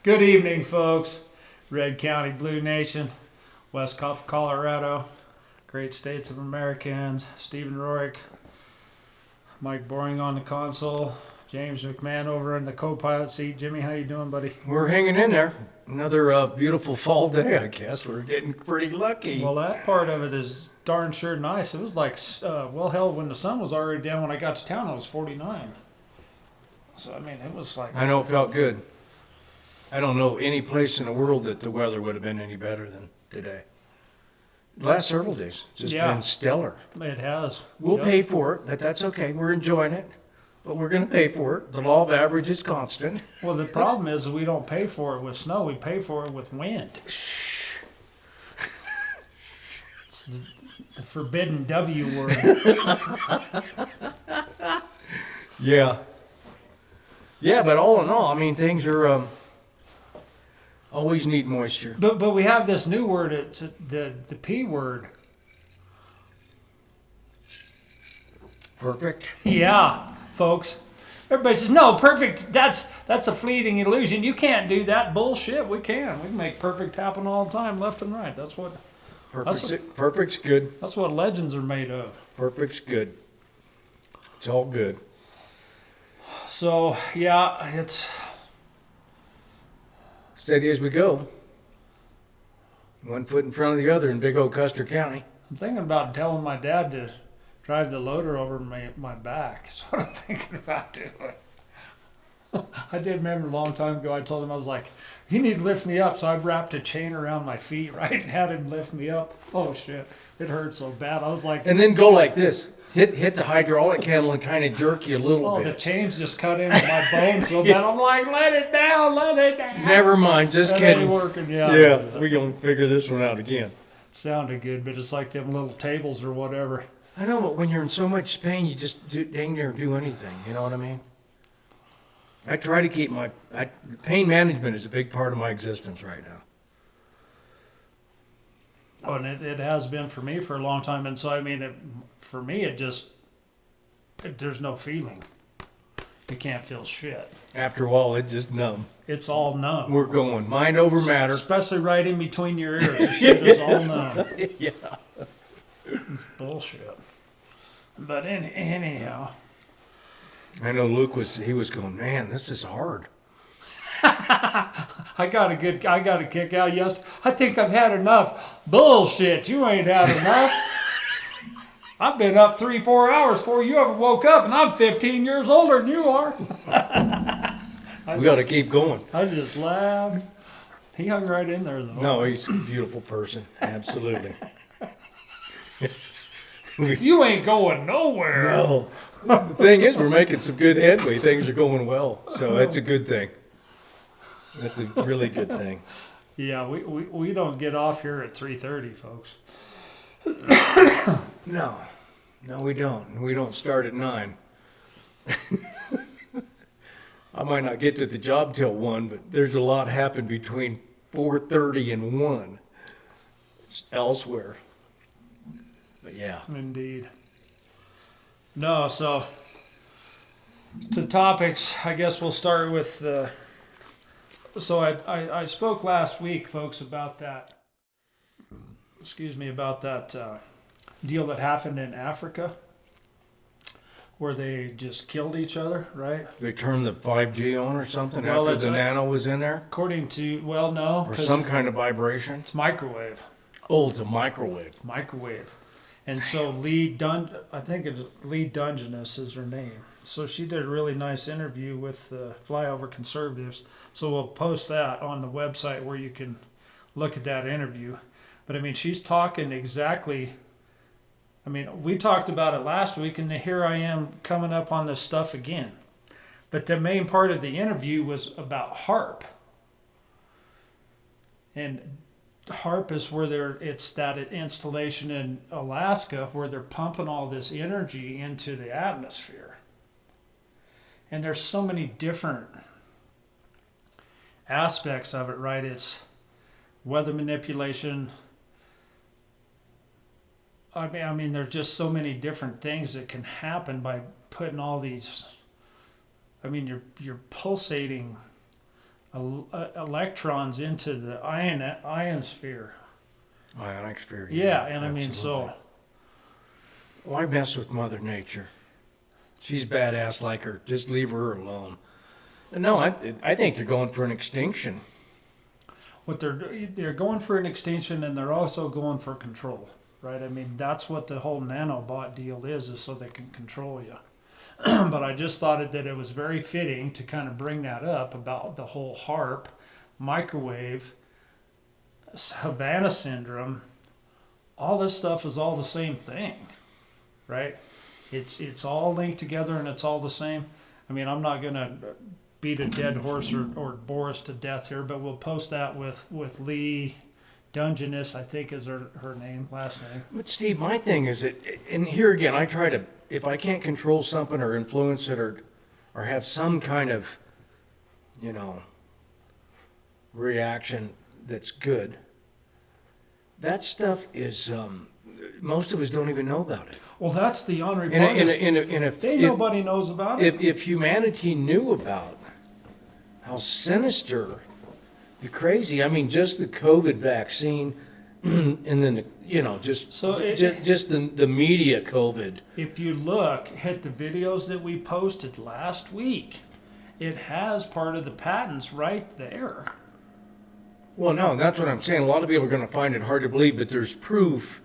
Good evening, folks. Red County Blue Nation, West Coast, Colorado, great states of Americans. Stephen Rorick, Mike Boring on the console, James McMahon over in the co-pilot seat. Jimmy, how you doing, buddy? We're hanging in there. Another beautiful fall day, I guess. We're getting pretty lucky. Well, that part of it is darn sure nice. It was like, well, hell, when the sun was already down when I got to town, it was 49. So, I mean, it was like... I know it felt good. I don't know any place in the world that the weather would have been any better than today. The last several days, it's just been stellar. It has. We'll pay for it, but that's okay. We're enjoying it. But we're going to pay for it. The law of average is constant. Well, the problem is we don't pay for it with snow. We pay for it with wind. Shh. It's the forbidden W word. Yeah. Yeah, but all in all, I mean, things are always need moisture. But we have this new word. It's the P word. Perfect. Yeah, folks. Everybody says, no, perfect, that's a fleeting illusion. You can't do that bullshit. We can. We can make perfect happen all the time, left and right. Perfect's good. That's what legends are made of. Perfect's good. It's all good. So, yeah, it's... Steady as we go. One foot in front of the other in big old Custer County. I'm thinking about telling my dad to drive the loader over my back. That's what I'm thinking about doing. I did remember a long time ago, I told him, I was like, you need to lift me up. So I wrapped a chain around my feet, right, and had him lift me up. Oh, shit. It hurt so bad. I was like... And then go like this. Hit the hydraulic handle and kind of jerk you a little bit. The chains just cut into my bones so bad. I'm like, let it down. Never mind, just That kidding. ain't working, yeah. Yeah, we're going to figure this one out again. It sounded good, but it's like them little tables or whatever. I know, but when you're in so much pain, you just dang near do anything. You know what I mean? I try to keep pain management is a big part of my existence right now. Oh, and it has been for me for a long time. And so, I mean, for me, there's no feeling. You can't feel shit. After a while, it's just numb. It's all numb. We're going mind over matter. Especially right in between your ears. The shit is all numb. Yeah. It's bullshit. But anyhow. I know Luke was going, man, this is hard. I got a kick out yesterday. I think I've had enough. Bullshit, you ain't had enough. I've been up 3-4 hours before you ever woke up, and I'm 15 years older than you are. We got to keep going. I just laughed. He hung right in there, though. No, he's a beautiful person. Absolutely. You ain't going nowhere. No. The thing is, we're making some good headway. Things are going well, so that's a good thing. That's a really good thing. Yeah, we don't get off here at 3:30, folks. No, we don't. We don't start at 9. I might not get to the job till 1, but there's a lot happen between 4:30 and 1 elsewhere. But yeah. Indeed. No, so to topics, I guess we'll start with the... So I spoke last week, folks, about that, deal that happened in Africa where they just killed each other, right? They turned the 5G on or something Well, after the nano was in there? According to, well, no. Or some kind of vibration? It's microwave. Oh, it's a microwave. Microwave. And so Lee Dungeness is her name. So she did a really nice interview with the Flyover Conservatives. So we'll post that on the website where you can look at that interview. But I mean, she's talking exactly... I mean, we talked about it last week, and here I am coming up on this stuff again. But the main part of the interview was about Harp. And Harp is where it's that installation in Alaska where they're pumping all this energy into the atmosphere. And there's so many different aspects of it, right? It's weather manipulation. I mean, there's just so many different things that can happen by putting all these. I mean, you're pulsating electrons into the ionosphere. Ionic sphere. Yeah, and I mean, absolutely. so Why mess with Mother Nature? She's badass like her. Just leave her alone. No, I think they're going for an extinction. what they're going for an extinction, and they're also going for control, right? I mean, that's what the whole nanobot deal is so they can control you. But I just thought that it was very fitting to kind of bring that up about the whole HARP, microwave, Havana syndrome. All this stuff is all the same thing, right? It's all linked together and it's all the same. I mean, I'm not gonna beat a dead horse or bore us to death here, but we'll post that with Lee Dungeness, I think is her last name. But Steve, my thing is that, and here again, I try to, if I can't control something or influence it or have some kind of, reaction that's good, that stuff is, most of us don't even know about it. Well, that's the honorary part. Nobody knows about it. If humanity knew about how sinister, the crazy, I mean, just the COVID vaccine, and then, just the media COVID. If you look at the videos that we posted last week, it has part of the patents right there. Well, no, that's what I'm saying. A lot of people are going to find it hard to believe, but there's proof.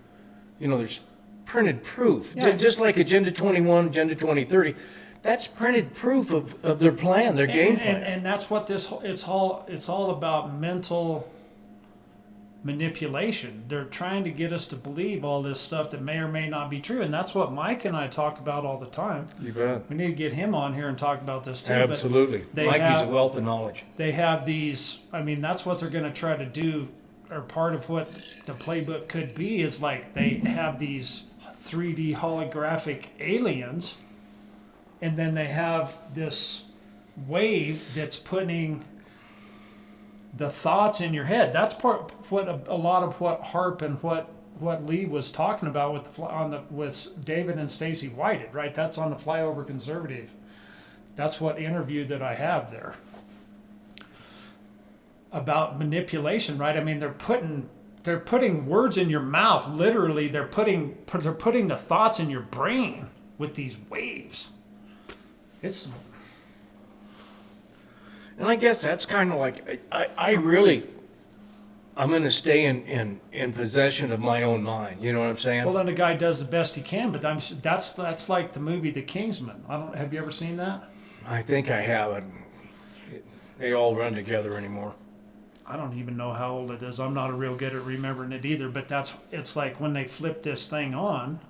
There's printed proof. Yeah. Just like Agenda 21, Agenda 2030, that's printed proof of their plan, their game plan. And that's what it's all about mental manipulation. They're trying to get us to believe all this stuff that may or may not be true, and that's what Mike and I talk about all the time. You bet. We need to get him on here and talk about this too. Absolutely. Mikey's a wealth of knowledge. They have these, I mean, that's what they're going to try to do, or part of what the playbook could be is like they have these 3D holographic aliens, and then they have this wave that's putting the thoughts in your head. That's a lot of what Harp and what Lee was talking about with David and Stacy Whited, right? That's on the Flyover Conservative. That's what interview that I have there about manipulation, right? I mean, they're putting words in your mouth. Literally, they're putting the thoughts in your brain with these waves. And I guess that's kind of like, I'm going to stay in possession of my own mind. You know what I'm saying? Well, then the guy does the best he can, but that's like the movie The Kingsman. Have you ever seen that? I think I have. They all run together anymore. I don't even know how old it is. I'm not real good at remembering it either, but it's like when they flipped this thing on,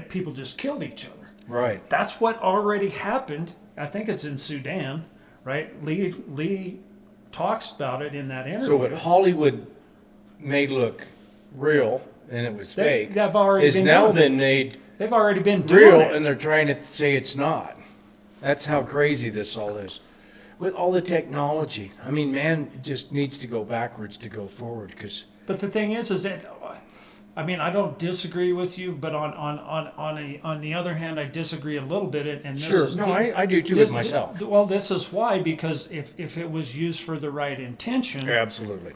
people just killed each other. Right. That's what already happened. I think it's in Sudan. Right, Lee talks about it in that interview. So what Hollywood made look real and it was fake they've already been made. They've already been doing real, it. And they're trying to say it's not. That's how crazy this all is. With all the technology, I mean, man just needs to go backwards to go forward. But the thing is that, I mean, I don't disagree with you, but on the other hand, I disagree a little bit. And sure, I do too with myself. Well, this is why, because if it was used for the right intention, absolutely.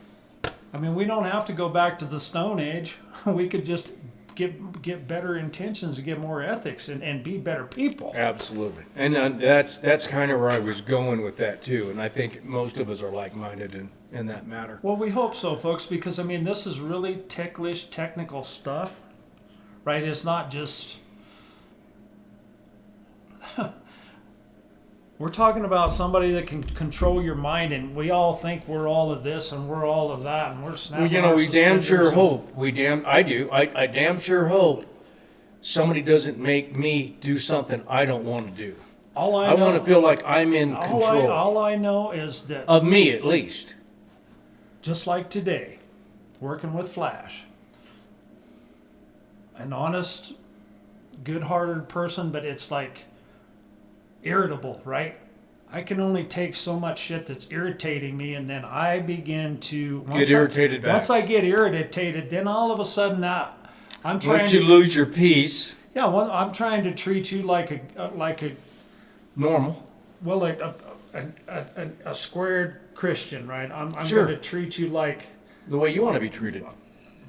I mean, we don't have to go back to the Stone Age. We could just get better intentions and get more ethics and be better people. Absolutely, and that's kind of where I was going with that too. And I think most of us are like-minded in that matter. Well, we hope so, folks, because I mean, this is really ticklish, technical stuff, right? It's not just. We're talking about somebody that can control your mind, and we all think we're all of this and we're all of that, and we're snapping. Well, we damn sure hope. I damn sure hope somebody doesn't make me do something I don't want to do. I want to feel like I'm in control. All I know is that of me, at least. Just like today, working with Flash, an honest, good-hearted person, but it's like irritable, right? I can only take so much shit that's irritating me, and then I begin to get irritated back. Once I get irritated, then all of a sudden I'm trying. Once you lose your peace. Yeah, I'm trying to treat you like a normal. Well, a squared Christian, right? I'm Sure. going to treat you like. The way you want to be treated.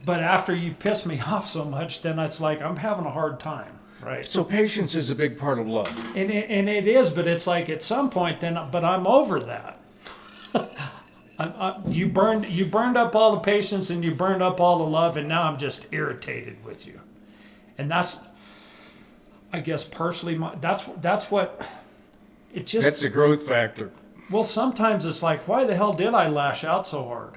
But after you piss me off so much, then it's like I'm having a hard time, right? So patience is a big part of love. And it is, but it's like at some point, but I'm over that. You burned up all the patience and you burned up all the love, and now I'm just irritated with you. And that's, I guess, personally, that's what it just. That's a growth factor. Well, sometimes it's like, why the hell did I lash out so hard?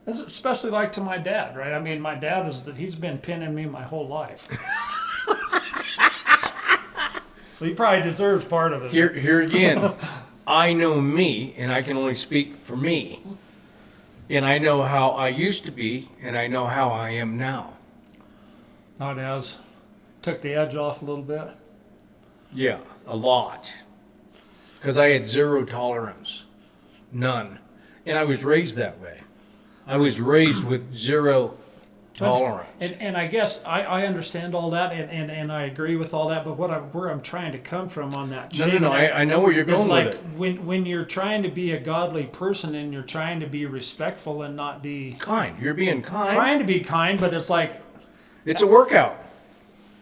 Especially like to my dad, right? I mean, my dad he's been pinning me my whole life. So he probably deserves part of it. Here again, I know me, and I can only speak for me. And I know how I used to be, and I know how I am now. Not as. Took the edge off a little bit. Yeah, a lot. Because I had zero tolerance. None. And I was raised that way. I was raised with zero tolerance. And I guess I understand all that, and I agree with all that, but where I'm trying to come from on that No, I know where you're going is like with it. when you're trying to be a godly person and you're trying to be respectful and not be Kind. You're being kind. trying to be kind, but it's like, It's a workout.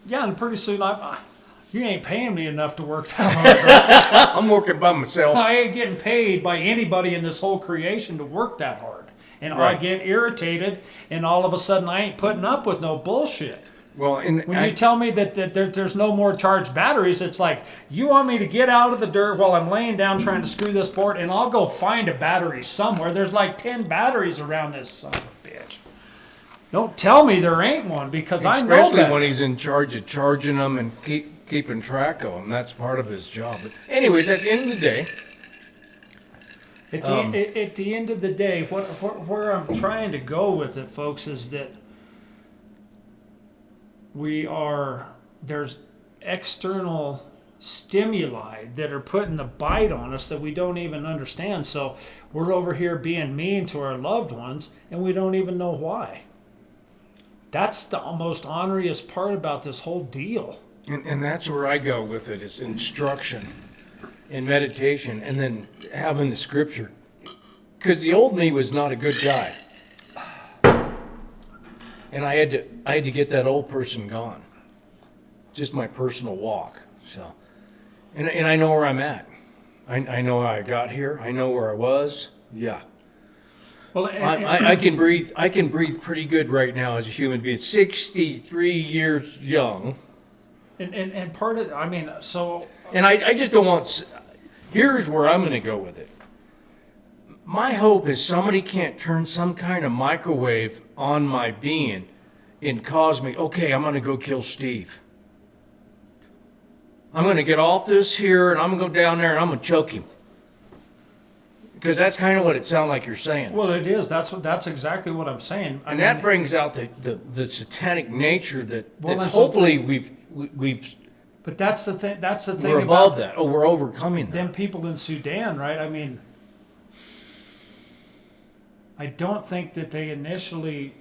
yeah, and pretty soon you ain't paying me enough to work that hard. Right? I'm working by myself. I ain't getting paid by anybody in this whole creation to work that hard. And I Right. get irritated, and all of a sudden I ain't putting up with no bullshit. Well, and When you tell me that there's no more charged batteries, it's like, you want me to get out of the dirt while I'm laying down trying to screw this board, and I'll go find a battery somewhere. There's like 10 batteries around this son of a bitch. Don't tell me there ain't one, because I know especially that. when he's in charge of charging them and keeping track of them. That's part of his job. But anyways, at the end of the day, At the end of the day, where I'm trying to go with it, folks, is that there's external stimuli that are putting the bite on us that we don't even understand. So we're over here being mean to our loved ones, and we don't even know why. That's the most honoriest part about this whole deal. and that's where I go with it, is instruction and meditation, and then having the scripture. Because the old me was not a good guy. And I had to get that old person gone. Just my personal walk. So, and I know where I'm at. I know how I got here. I know where I was. Yeah. Well, I can breathe. I can breathe pretty good right now as a human being. 63 years young. and part of, I mean, so And I just don't want. Here's where I'm going to go with it. My hope is somebody can't turn some kind of microwave on my being and cause me, okay, I'm going to go kill Steve. I'm going to get off this here and I'm going to go down there and I'm going to choke him. Because that's kind of what it sounds like you're saying. well, it is. That's exactly what I'm saying. And that brings out the satanic nature that Well, that's hopefully we've But that's the thing. That's the thing we're about above that. Oh, we're overcoming that. them people in Sudan, right? I mean, I don't think that they initially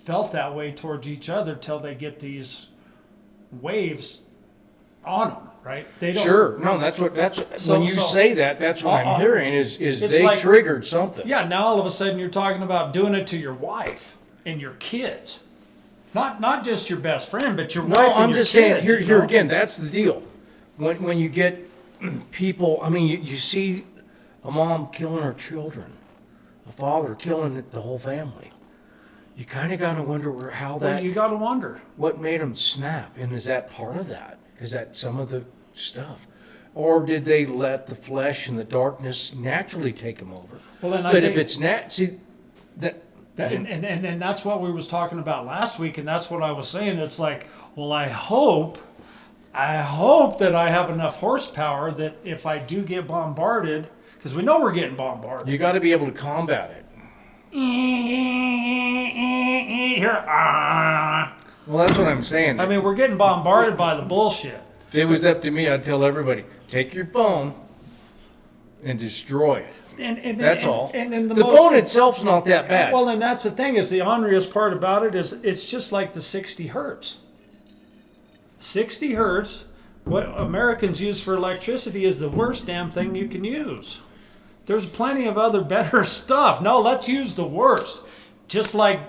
felt that way towards each other till they get these waves on them, right? They don't. Sure. No, that's when you say that, that's what I'm hearing is it's they like- triggered something. Yeah. Now all of a sudden you're talking about doing it to your wife and your kids, not just your best friend, but your wife. No, and I'm your just saying kids, here you here know? again, that's the deal. When you get people, I mean, you see a mom killing her children, a father killing the whole family. You kind of got to wonder how Well, that, you got to wonder. what made them snap, and is that part of that? Is that some of the stuff? Or did they let the flesh and the darkness naturally take them over? Well, then But if it's see that And that's what we was talking about last week, and that's what I was saying. It's like, well, I hope that I have enough horsepower that if I do get bombarded, because we know we're getting bombarded. you got to be able to combat it. Here, Well, that's what I'm saying. I mean, we're getting bombarded by the bullshit. If it was up to me, I'd tell everybody, take your phone and destroy it. And That's all. And then The most, phone itself's not that bad. Well, and that's the thing is the honoriest part about it is it's just like the 60 hertz. 60 hertz what Americans use for electricity is the worst damn thing you can use. There's plenty of other better stuff. No, let's use the worst. Just like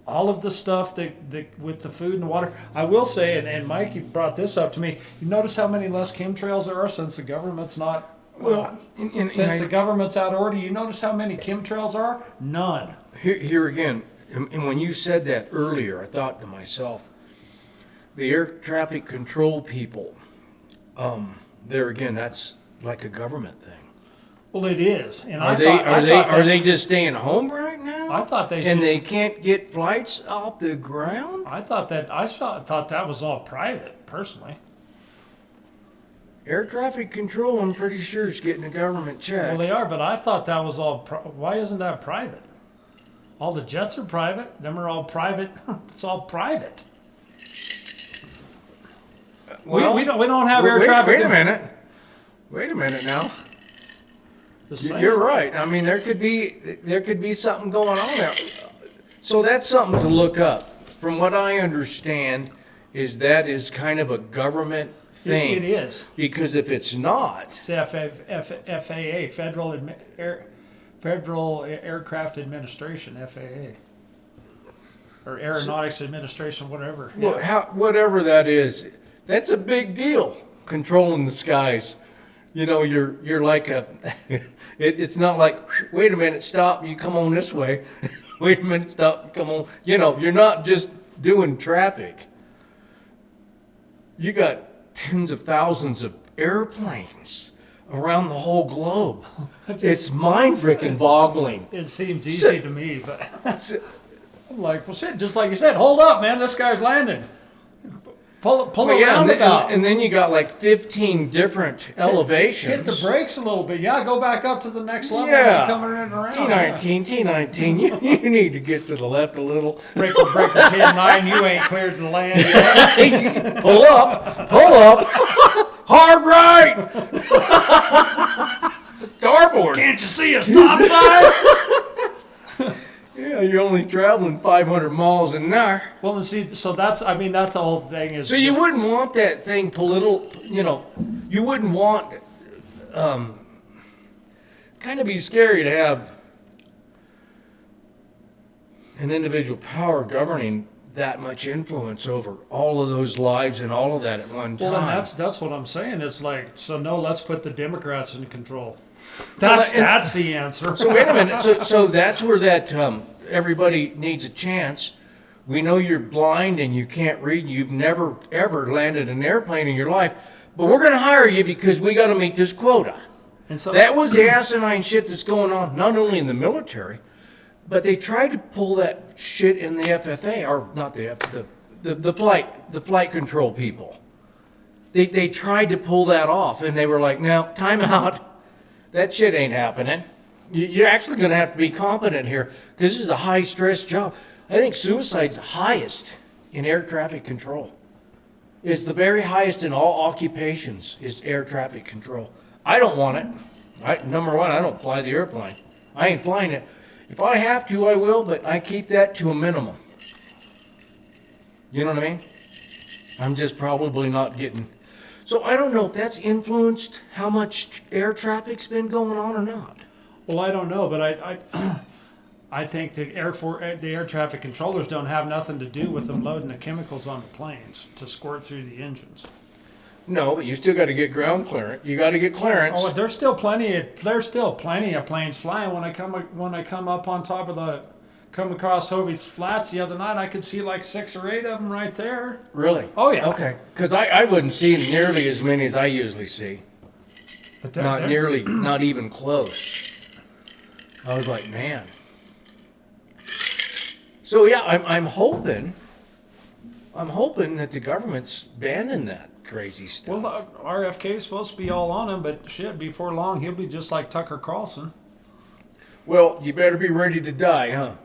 all of the stuff that with the food and water. I will say, and Mike, you brought this up to me. You notice how many less chemtrails there are since the government's not. Well, since the government's out of order, you notice how many chemtrails are? None. Here again, and when you said that earlier, I thought to myself, the air traffic control people, there again, that's like a government thing. Well, it is. And Are they just staying home right now? I thought they and they can't get flights off the ground? I thought that was all private, personally. Air traffic control, I'm pretty sure, is getting a government check. Well, they are, but I thought that was all. Why isn't that private? All the jets are private. Them are all private. It's all private. Well, we don't have air traffic. Wait a minute now. Just saying. You're right. I mean, there could be something going on there. So that's something to look up. From what I understand, that is kind of a government thing. It is. Because if it's not, it's FAA, Federal Aircraft Administration, FAA, or Aeronautics Administration, whatever. Well, whatever that is, that's a big deal. Controlling the skies. You know, you're like it's not like, wait a minute, stop, you come on this way. Wait a minute, stop, come on. You know, you're not just doing traffic. You got tens of thousands of airplanes around the whole globe. It's mind-freaking boggling. It seems easy to me, but I'm like, well, shit, just like you said, hold up, man, this guy's landing. Pull around about. And then you got like 15 different elevations. Hit the brakes a little bit. Yeah, go back up to the next level. Yeah. Coming in and around. T19. You need to get to the left a little. Breaker 10-9, you ain't cleared the land yet. Pull up. Hard right. Starboard. Can't you see a stop sign? Yeah, you're only traveling 500 miles an hour. Well, and see, so that's the whole thing is. So you wouldn't want that thing political, you wouldn't want, kind of be scary to have an individual power governing that much influence over all of those lives and all of that at one time. Well, and that's what I'm saying. It's like, so no, let's put the Democrats in control. That's the answer. So wait a minute. So that's where that everybody needs a chance. We know you're blind and you can't read. You've never ever landed an airplane in your life, but we're going to hire you because we got to meet this quota. And so that was the asinine shit that's going on, not only in the military, but they tried to pull that shit in the FFA, or not the flight control people. They tried to pull that off, and they were like, "Now, time out. That shit ain't happening. You're actually going to have to be competent here because this is a high-stress job." I think suicide's the highest in air traffic control. It's the very highest in all occupations is air traffic control. I don't want it. Number one, I don't fly the airplane. I ain't flying it. If I have to, I will, but I keep that to a minimum. You know what I mean? I'm just probably not getting... So I don't know if that's influenced how much air traffic's been going on or not. Well, I don't know, but I think the air traffic controllers don't have nothing to do with them loading the chemicals on the planes to squirt through the engines. No, but you still got to get ground clearance. You got to get clearance. Oh, there's still plenty of planes flying. When I come up on top of come across Hobie's Flats the other night, I could see like 6 or 8 of them right there. Really? Oh yeah. Okay, because I wouldn't see nearly as many as I usually see. But not even close. I was like, man. So yeah, I'm hoping that the government's banning that crazy stuff. Well, RFK is supposed to be all on him, but shit, before long he'll be just like Tucker Carlson. Well, you better be ready to die, huh?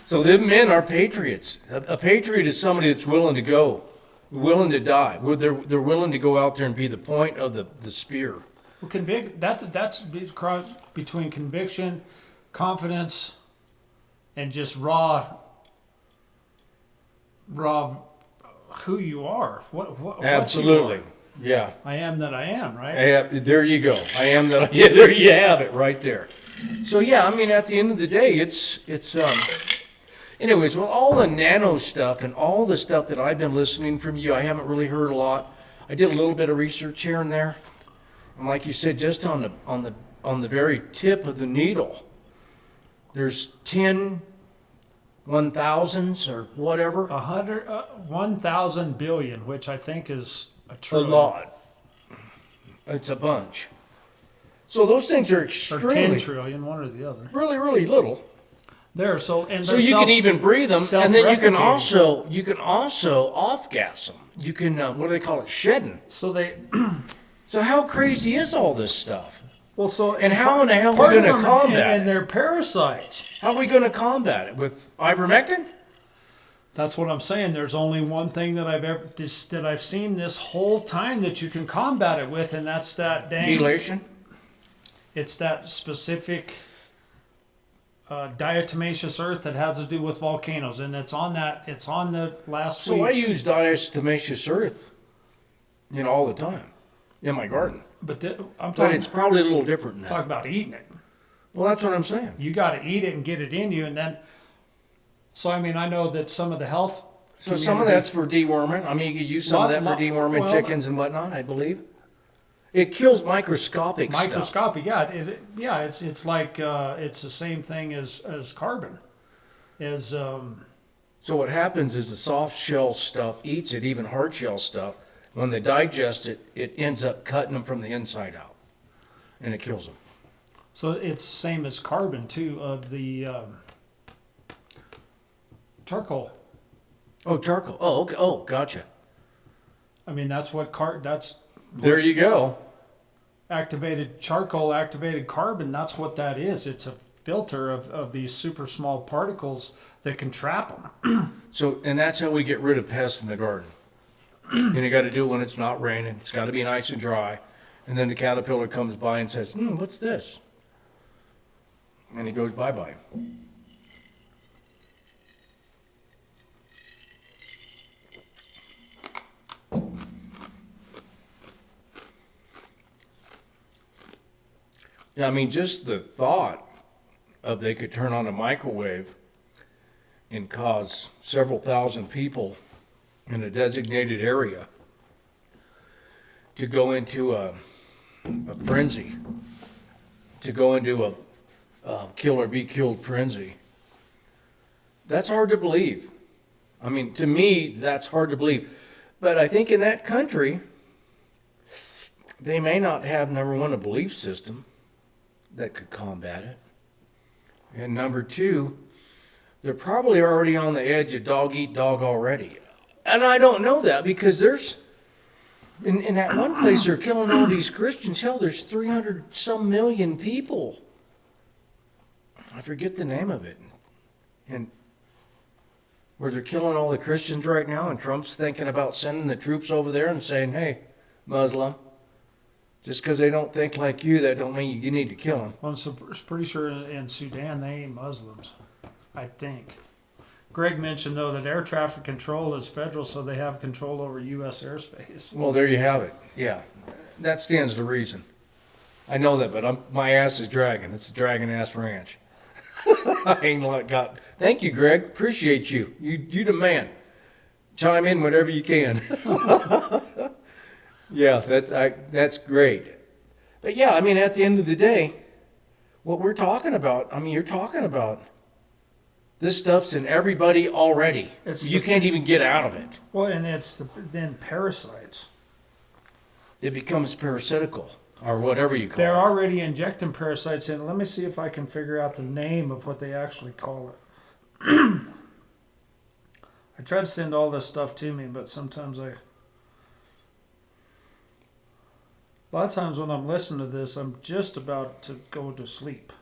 So them men are patriots. A patriot is somebody that's willing to go, willing to die. They're willing to go out there and be the point of the spear. Well, that's between conviction, confidence, and just raw who you are. What Absolutely. you Yeah. are. I am that I am, right? There you go. I am that. Yeah, there you have it right there. So yeah, I mean, at the end of the day, it's. Anyways, well, all the nano stuff and all the stuff that I've been listening from you, I haven't really heard a lot. I did a little bit of research here and there, and like you said, just on the very tip of the needle, there's 10 1,000s or whatever. 1,000 billion, which I think is a A trillion. lot. It's a bunch. So those things are Or 10 extremely, trillion, one or the other. really, really little. There, so You can even breathe them, and then you can self-replicating. also off gas them. You can what do they call it? Shedding. So they, So how crazy is all this stuff? well, so And how in the hell are part we of going to them- combat and it? they're parasites. How are we going to combat it with ivermectin? That's what I'm saying. There's only one thing that I've seen this whole time that you can combat it with, and that's that dang. Chelation. It's that specific diatomaceous earth that has to do with volcanoes, and it's on the last So I week's. use diatomaceous earth, all the time in my garden. But I'm But talking, it's probably a little different now. talk about eating it. Well, that's what I'm saying. You got to eat it and get it in you, and then. So I mean, I know that some of the health. So some of that's for deworming. I mean, you could use some of that for deworming well, chickens and whatnot, I believe. It kills microscopic stuff. Microscopic, yeah. It's like it's the same thing as carbon. So what happens is the soft shell stuff eats it, even hard shell stuff. When they digest it, it ends up cutting them from the inside out, and it kills them. so it's the same as carbon too of the charcoal. Oh, charcoal. Oh, okay. Oh, gotcha. I mean, that's what that's There you go. activated charcoal, activated carbon. That's what that is. It's a filter of these super small particles that can trap them. So, and that's how we get rid of pests in the garden. And you got to do it when it's not raining. It's got to be nice and dry. And then the caterpillar comes by and says, what's this? And he goes bye-bye. Yeah, I mean, just the thought of they could turn on a microwave and cause several thousand people in a designated area to go into a frenzy, to go into a kill or be killed frenzy. That's hard to believe. I mean, to me, that's hard to believe. But I think in that country, they may not have, number one, a belief system that could combat it. And number two, they're probably already on the edge of dog eat dog already. And I don't know that because there's, in that one place, they're killing all these Christians. Hell, there's 300 some million people. I forget the name of it. And where they're killing all the Christians right now, and Trump's thinking about sending the troops over there and saying, hey, Muslim, just because they don't think like you, that don't mean you need to kill them. Well, I'm pretty sure in Sudan they ain't Muslims, I think. Greg mentioned, though, that air traffic control is federal, so they have control over U.S. airspace. Well, there you have it. Yeah, that stands to reason. I know that, but my ass is dragging. It's a dragging ass ranch. I ain't got. Thank you, Greg. Appreciate you. You the man. Chime in whenever you can. Yeah, that's great. But yeah, I mean, at the end of the day, what we're talking about, I mean, you're talking about this stuff's in everybody already. You can't even get out of it. Well, and it's then parasites. It becomes parasitical, or whatever you call They're it. already injecting parasites in. Let me see if I can figure out the name of what they actually call it. I try to send all this stuff to me, but sometimes a lot of times when I'm listening to this, I'm just about to go to sleep.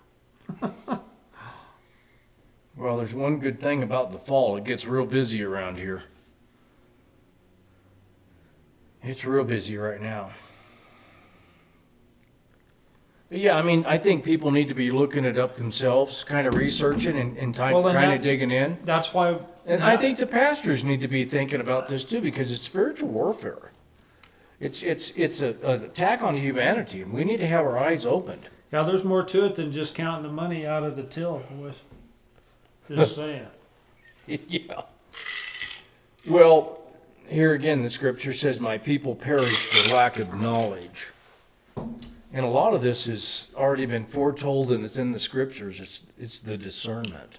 Well, there's one good thing about the fall. It gets real busy around here. It's real busy right now. Yeah, I mean, I think people need to be looking it up themselves, kind of researching and Well, and kind that- of digging in. That's why. And I think the pastors need to be thinking about this too, because it's spiritual warfare. It's an attack on humanity, and we need to have our eyes opened. Yeah, there's more to it than just counting the money out of the till, boys. Just saying. Yeah. Well, here again, the scripture says, "My people perish for lack of knowledge." And a lot of this has already been foretold, and it's in the scriptures. It's the discernment,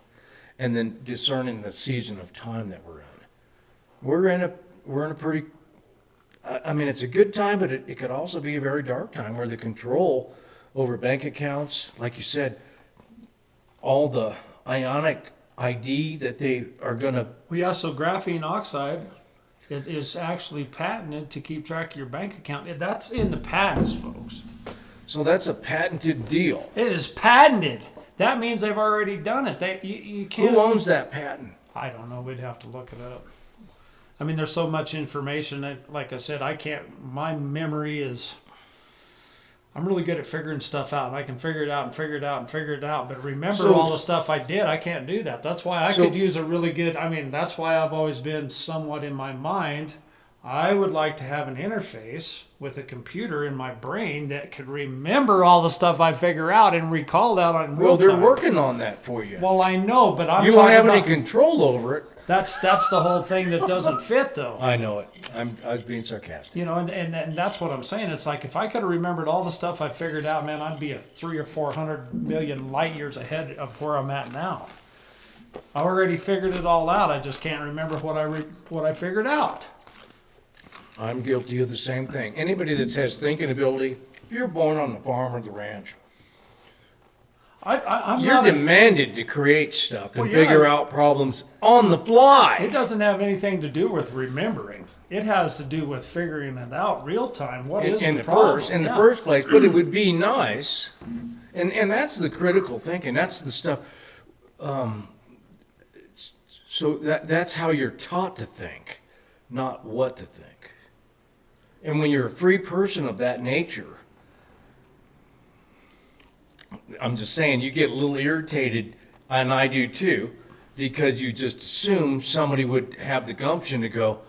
and then discerning the season of time that we're in. We're in a pretty. I mean, it's a good time, but it could also be a very dark time where the control over bank accounts, like you said, all the ionic ID that they are going to. Well, yeah, so graphene oxide is actually patented to keep track of your bank account. That's in the patents, folks. So that's a patented deal. It is patented. That means they've already done it. You can't. Who owns that patent? I don't know. We'd have to look it up. I mean, there's so much information that, like I said, I can't. My memory is. I'm really good at figuring stuff out. I can figure it out and figure it out and figure it out. But remember So- all the stuff I did, I can't do that. That's why I So- could use a really good. I mean, that's why I've always been somewhat in my mind. I would like to have an interface with a computer in my brain that could remember all the stuff I figure out and recall that on real Well, they're time. working on that for you. Well, I know, but I'm You won't talking have any about control over it. that's the whole thing that doesn't fit though. I know it. I was being sarcastic. You know, and that's what I'm saying. It's like if I could have remembered all the stuff I figured out, man, I'd be a 300 or 400 million light years ahead of where I'm at now. I already figured it all out. I just can't remember what I figured out. I'm guilty of the same thing. Anybody that has thinking ability, if you're born on the farm or the ranch, I'm you're not. demanded to create stuff and Well, yeah. figure out problems on the It fly. doesn't have anything to do with remembering. It has to do with figuring it out real time. What is In the the problem? first, in the Yeah. first place, but it would be nice, and that's the critical thinking. That's the stuff. So that's how you're taught to think, not what to think. And when you're a free person of that nature, I'm just saying, you get a little irritated, and I do too, because you just assume somebody would have the gumption to go,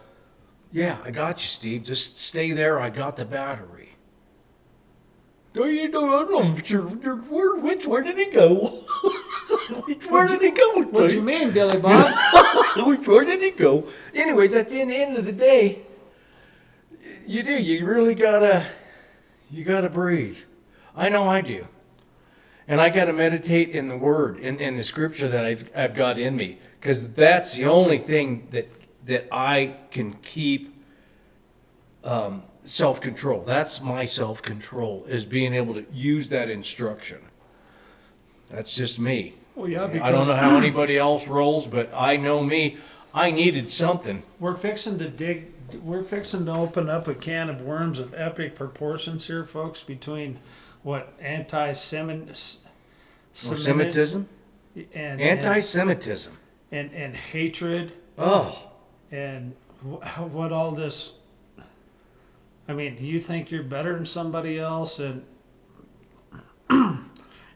"Yeah, I got you, Steve. Just stay there. I got the battery." No, you don't. I'm sure. Where did he go? Where did he go? What do you mean, Billy Bob? Where did he go? Anyways, at the end of the day, you do. You really gotta breathe. I know I do. And I gotta meditate in the Word, in the Scripture that I've got in me, because that's the only thing that I can keep self-control. That's my self-control, is being able to use that instruction. That's just me. Well, yeah, because I don't know how anybody else rolls, but I know me. I needed something. we're fixing to open up a can of worms of epic proportions here, folks, between what Semitism? Anti-Semitism. and hatred Oh, and what all this. I mean, you think you're better than somebody else, and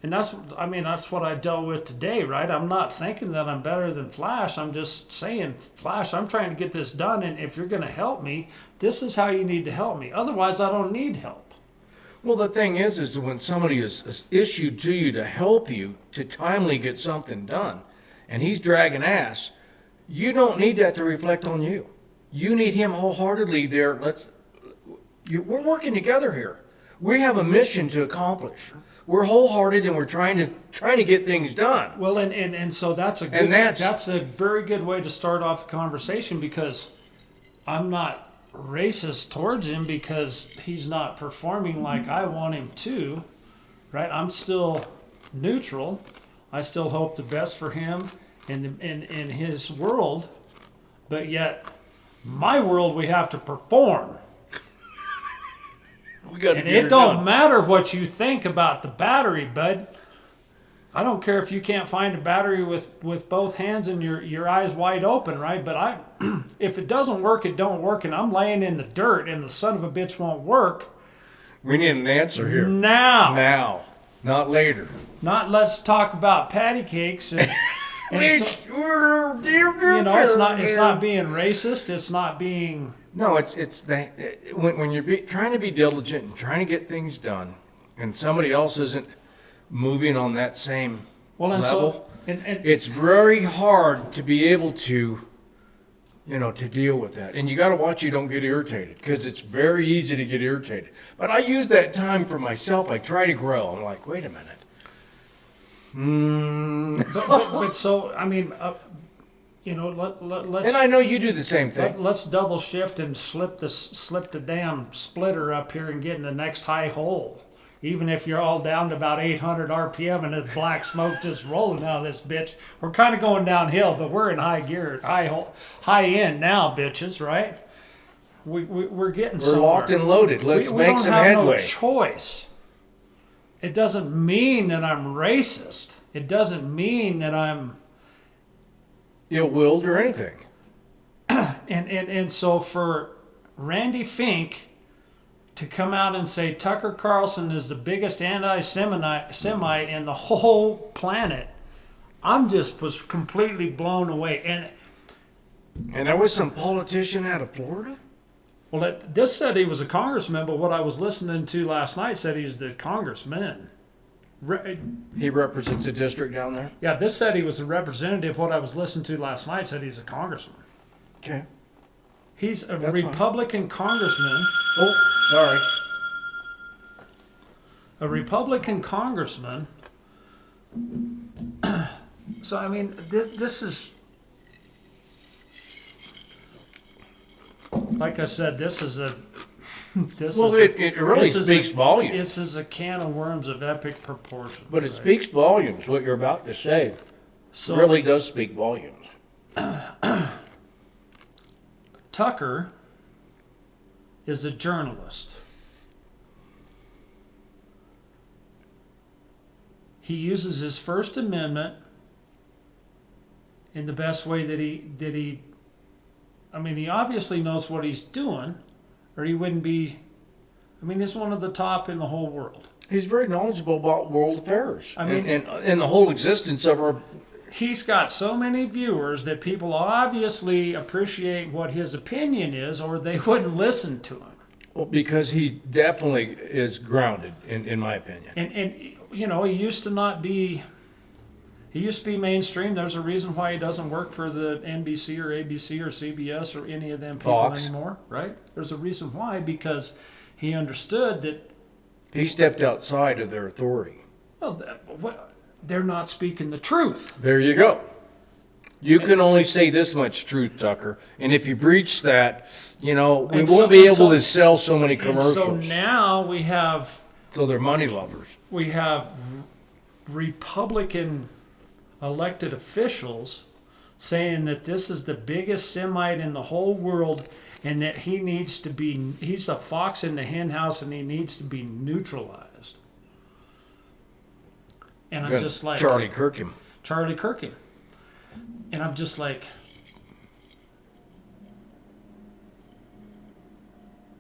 and that's what I dealt with today, right? I'm not thinking that I'm better than Flash. I'm just saying, Flash, I'm trying to get this done, and if you're going to help me, this is how you need to help me. Otherwise, I don't need help. well, the thing is when somebody is issued to you to help you to timely get something done, and he's dragging ass, you don't need that to reflect on you. You need him wholeheartedly there. We're working together here. We have a mission to accomplish. We're wholehearted, and we're trying to get things done. Well, and so that's a good, And that's a very good way to start off the conversation, because I'm not racist towards him because he's not performing like I want him to, right? I'm still neutral. I still hope the best for him in his world, but yet my world we have to perform. We got to And get it her don't done. matter what you think about the battery, bud. I don't care if you can't find a battery with both hands and your eyes wide open, right? But if it doesn't work, it don't work, and I'm laying in the dirt and the son of a bitch won't work. We need an answer here. Now. Now. Not later. Not let's talk about patty cakes and it's not being racist. It's not being. No, it's that when you're trying to be diligent and trying to get things done, and somebody else isn't moving on that same level, it's very hard to be able to, to deal with that. And you got to watch you don't get irritated, because it's very easy to get irritated. But I use that time for myself. I try to grow. I'm like, wait a minute. But so I mean, let's. And I know you do the same thing. Let's double shift and slip the damn splitter up here and get in the next high hole. Even if you're all down to about 800 RPM and the black smoke just rolling out of this bitch, we're kind of going downhill, but we're in high gear, high end now, bitches, right? We're getting somewhere. We're locked and loaded. Let's make some headway. We don't have no choice. It doesn't mean that I'm racist. It doesn't mean that I'm ill-willed or anything. And so for Randy Fink to come out and say Tucker Carlson is the biggest anti-Semite in the whole planet, was completely blown away. And there was some politician out of Florida? Well, this said he was a congressman, but what I was listening to last night said he's the congressman. He represents a district down there? Yeah, this said he was a representative. What I was listening to last night said he's a congressman. Okay. He's a Republican congressman. Oh, sorry. A Republican congressman. So, I mean, this is... Like I said, it really speaks volumes. This is a can of worms of epic proportions. But it speaks volumes. What you're about to say really does speak volumes. Tucker is a journalist. He uses his First Amendment in the best way that he I mean, he obviously knows what he's doing, or he wouldn't be. I mean, he's one of the top in the whole world. He's very knowledgeable about world affairs. I mean, and the whole existence of our. He's got so many viewers that people obviously appreciate what his opinion is, or they wouldn't listen to him. Well, because he definitely is grounded, in my opinion. And he used to not be. He used to be mainstream. There's a reason why he doesn't work for the NBC or ABC or CBS or any of them people anymore, right? There's a reason why, because he understood that... He stepped outside of their authority. Well, they're not speaking the truth. There you go. You can only say this much truth, Tucker. And if you breach that, we won't be able to sell so many commercials. And so now we have... So they're money lovers. We have Republican elected officials saying that this is the biggest Semite in the whole world and that he's a fox in the hen house and he needs to be neutralized. And I'm just like... Charlie Kirkham. And I'm just like...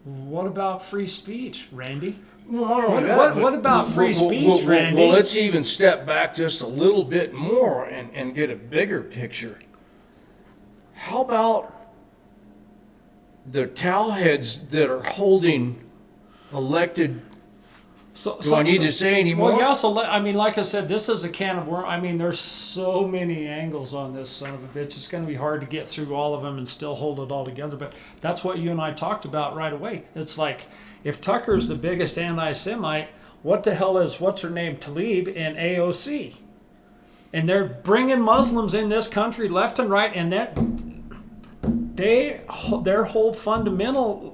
What about free speech, Randy? What about free speech, Randy? Well, let's even step back just a little bit more and get a bigger picture. How about the towelheads that are holding elected? Do I need to say anymore? Well, you also, like I said, this is a can of worms. I mean, there's so many angles on this son of a bitch. It's going to be hard to get through all of them and still hold it all together. But that's what you and I talked about right away. It's like, if Tucker's the biggest anti-Semite, what the hell is, what's her name, Tlaib and AOC? And they're bringing Muslims in this country left and right, and their whole fundamental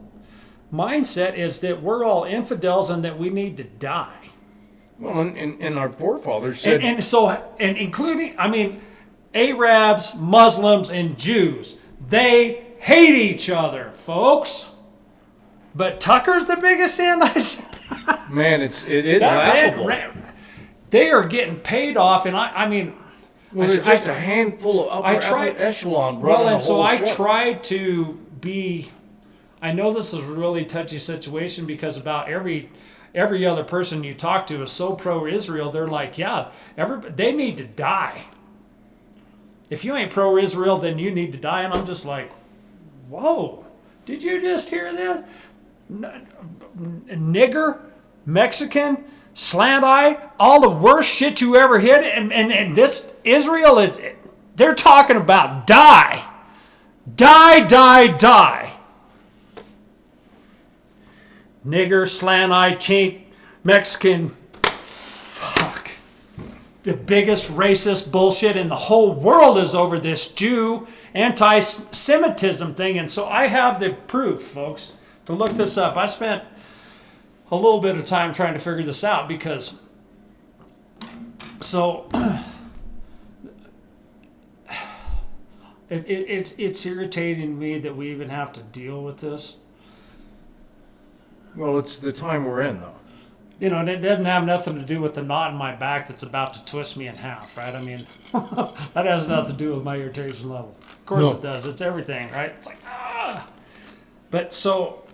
mindset is that we're all infidels and that we need to die. Well, and our forefathers said... And including, Arabs, Muslims, and Jews, they hate each other, folks. But Tucker's the biggest anti-Semite. Man, it is laughable. They are getting paid off, and well, there's just a handful of upper echelon running the whole show. I tried to be... I know this is a really touchy situation because about every every other person you talk to is so pro-Israel. They're like, yeah, they need to die. If you ain't pro-Israel, then you need to die. And I'm just like, whoa, did you just hear this? Nigger, Mexican, slant eye, all the worst shit you ever hit. And this Israel is, they're talking about die. Die, die, die. Nigger, slant eye, chink, Mexican, fuck. The biggest racist bullshit in the whole world is over this Jew anti-Semitism thing. And so I have the proof, folks, to look this up. I spent a little bit of time trying to figure this out because, so it's irritating me that we even have to deal with this. Well, it's the time we're in, though. You know, and it doesn't have nothing to do with the knot in my back that's about to twist me in half, right? I mean, that has nothing to do with my irritation level. Of course it does. It's everything, right? It's like, ah. But so,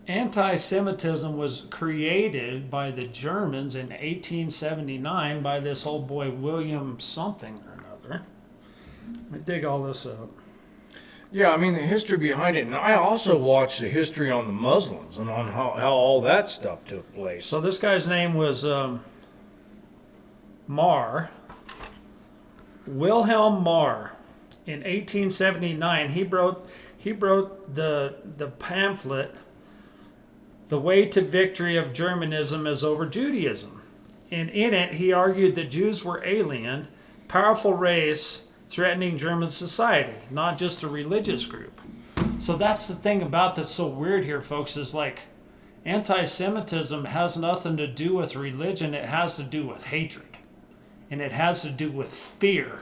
anti-Semitism was created by the Germans in 1879 by this old boy William something or another. Let me dig all this up. Yeah, I mean, the history behind it. And I also watched the history on the Muslims and on how all that stuff took place. So this guy's name was Marr. Wilhelm Marr. In 1879, he wrote the pamphlet, "The Way to Victory of Germanism is Over Judaism." And in it, he argued that Jews were alien, powerful race, threatening German society, not just a religious group. So that's the thing about that's so weird here, folks, is like anti-Semitism has nothing to do with religion. It has to do with hatred. And it has to do with fear.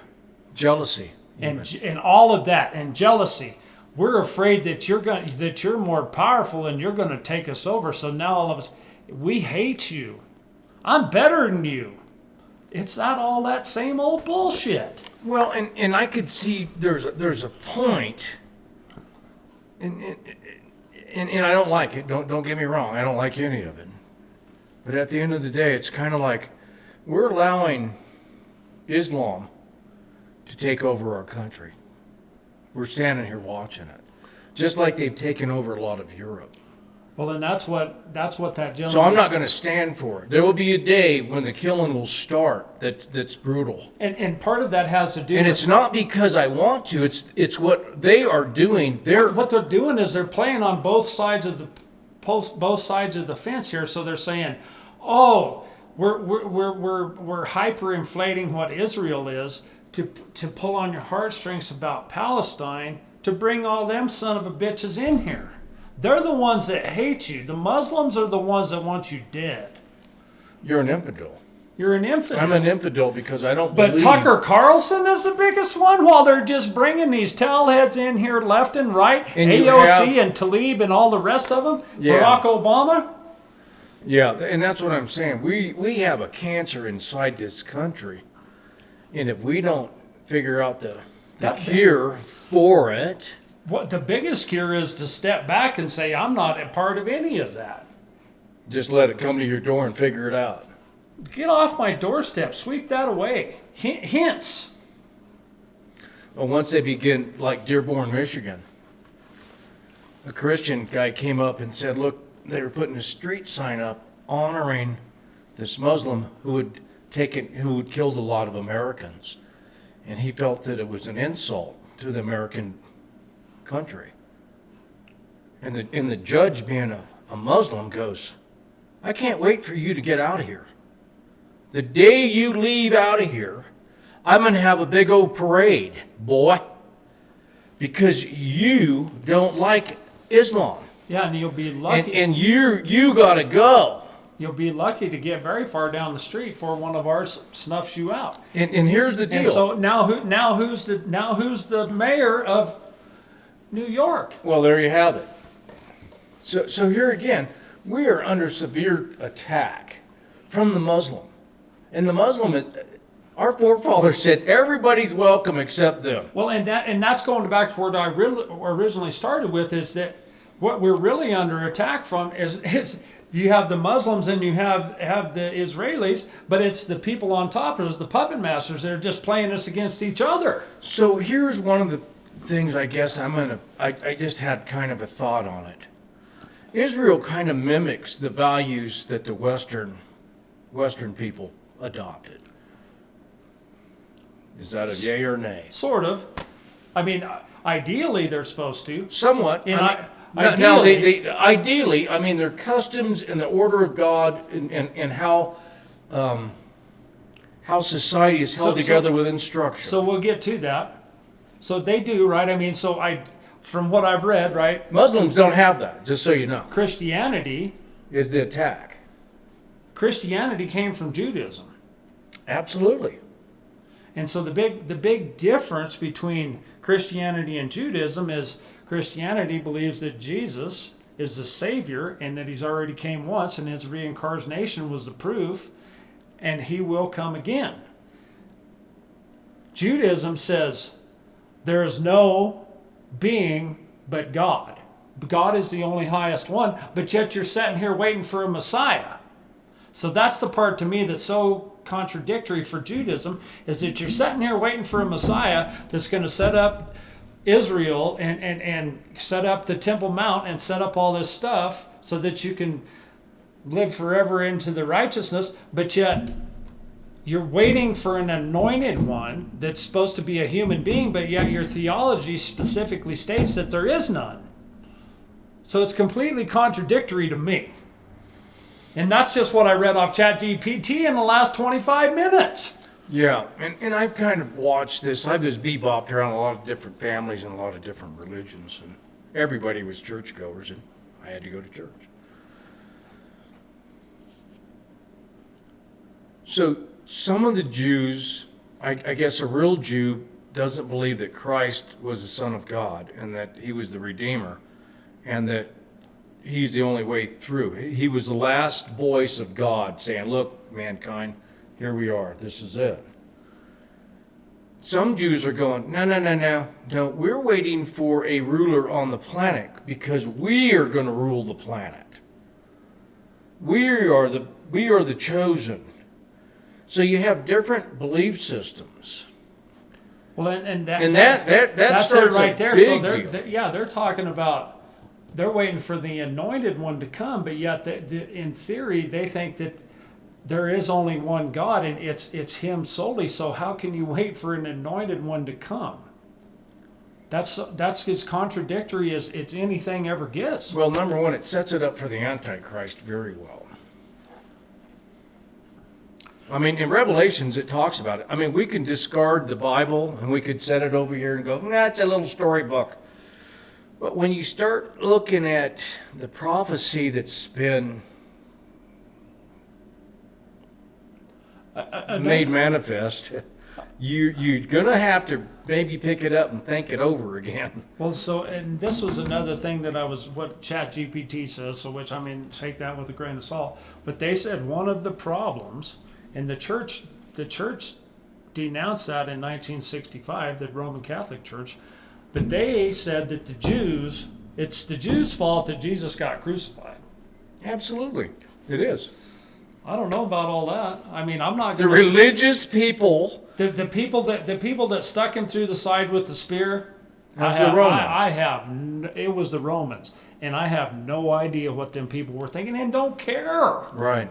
Jealousy. And all of that, and jealousy. We're afraid that you're more powerful and you're going to take us over. So now all of us, we hate you. I'm better than you. It's not all that same old bullshit. Well, and I could see there's a point, and I don't like it. Don't get me wrong. I don't like any of it. But at the end of the day, it's kind of like we're allowing Islam to take over our country. We're standing here watching it, just like they've taken over a lot of Europe. Well, and that's what that gentleman. So I'm not going to stand for it. There will be a day when the killing will start. That's brutal. And part of that has to do. And it's not because I want to. It's what they are doing. What they're doing is they're playing on both sides of the fence here. So they're saying, "Oh, we're hyperinflating what Israel is to pull on your heartstrings about Palestine to bring all them son of a bitches in here." They're the ones that hate you. The Muslims are the ones that want you dead. You're an infidel. You're an infidel. I'm an infidel because I don't But believe... Tucker Carlson is the biggest one while they're just bringing these towelheads in here left and right. And AOC and Tlaib and all the rest of them. Yeah. Barack Obama. Yeah, and that's what I'm saying. We have a cancer inside this country. And if we don't figure out the cure for it... What the biggest cure is to step back and say, I'm not a part of any of that. Just let it come to your door and figure it out. Get off my doorstep. Sweep that away. Hints. Well, once they begin, like Dearborn, Michigan, a Christian guy came up and said, look, they were putting a street sign up honoring this Muslim who had killed a lot of Americans. And he felt that it was an insult to the American country. And the judge, being a Muslim, goes, I can't wait for you to get out of here. The day you leave out of here, I'm going to have a big old parade, boy, because you don't like Islam. Yeah, and you'll be lucky. And you got to go. You'll be lucky to get very far down the street before one of ours snuffs you out. And here's the deal. And so now who's the mayor of New York? Well, there you have it. So here again, we are under severe attack from the Muslim. And the Muslim Our forefathers said everybody's welcome except them. Well, and that's going back to where I originally started with, is that what we're really under attack from is you have the Muslims and you have the Israelis, but it's the people on top, it's the puppet masters that are just playing us against each other. So here's one of the things I guess I just had kind of a thought on it. Israel kind of mimics the values that the Western people adopted. Is that a yay or nay? Sort of. I mean, ideally they're supposed to. Somewhat. Ideally, I mean, their customs and the order of God and how society is held together within structure. So we'll get to that. So they do, right? I mean, from what I've read, right? Muslims don't have that, just so you know. Christianity is the attack. Christianity came from Judaism. Absolutely. And so the big difference between Christianity and Judaism is Christianity believes that Jesus is the Savior and that he's already came once and his reincarnation was the proof and he will come again. Judaism says there is no being but God. God is the only highest one, but yet you're sitting here waiting for a Messiah. So that's the part to me that's so contradictory for Judaism, is that you're sitting here waiting for a Messiah that's going to set up Israel and set up the Temple Mount and set up all this stuff so that you can live forever into the righteousness, but yet you're waiting for an anointed one that's supposed to be a human being, but yet your theology specifically states that there is none. So it's completely contradictory to me. And that's just what I read off ChatGPT in the last 25 minutes. Yeah, and I've kind of watched this. I've just bebopped around a lot of different families and a lot of different religions, and everybody was churchgoers, and I had to go to church. So some of the Jews, I guess a real Jew doesn't believe that Christ was the Son of God and that he was the Redeemer and that he's the only way through. He was the last voice of God saying, look, mankind, here we are. This is it. Some Jews are going, no. We're waiting for a ruler on the planet because we are going to rule the planet. We are the chosen. So you have different belief systems. Well, and that's it right there. So they're talking about, they're waiting for the anointed one to come, but yet in theory they think that there is only one God and it's him solely. So how can you wait for an anointed one to come? That's as contradictory as it's anything ever gets. Well, number one, it sets it up for the Antichrist very well. I mean, in Revelations, it talks about it. I mean, we can discard the Bible and we could set it over here and go, it's a little storybook. But when you start looking at the prophecy that's been made manifest, you're going to have to maybe pick it up and think it over again. Well, and this was another thing that what ChatGPT says, so which, I mean, take that with a grain of salt. But they said one of the problems, and the church denounced that in 1965, the Roman Catholic Church, but they said that it's the Jews' fault that Jesus got crucified. Absolutely. It is. I don't know about all that. I mean, I'm not going to... The religious people... The people that stuck him through the side with the spear... The Romans. It was the Romans. And I have no idea what them people were thinking and don't care. Right.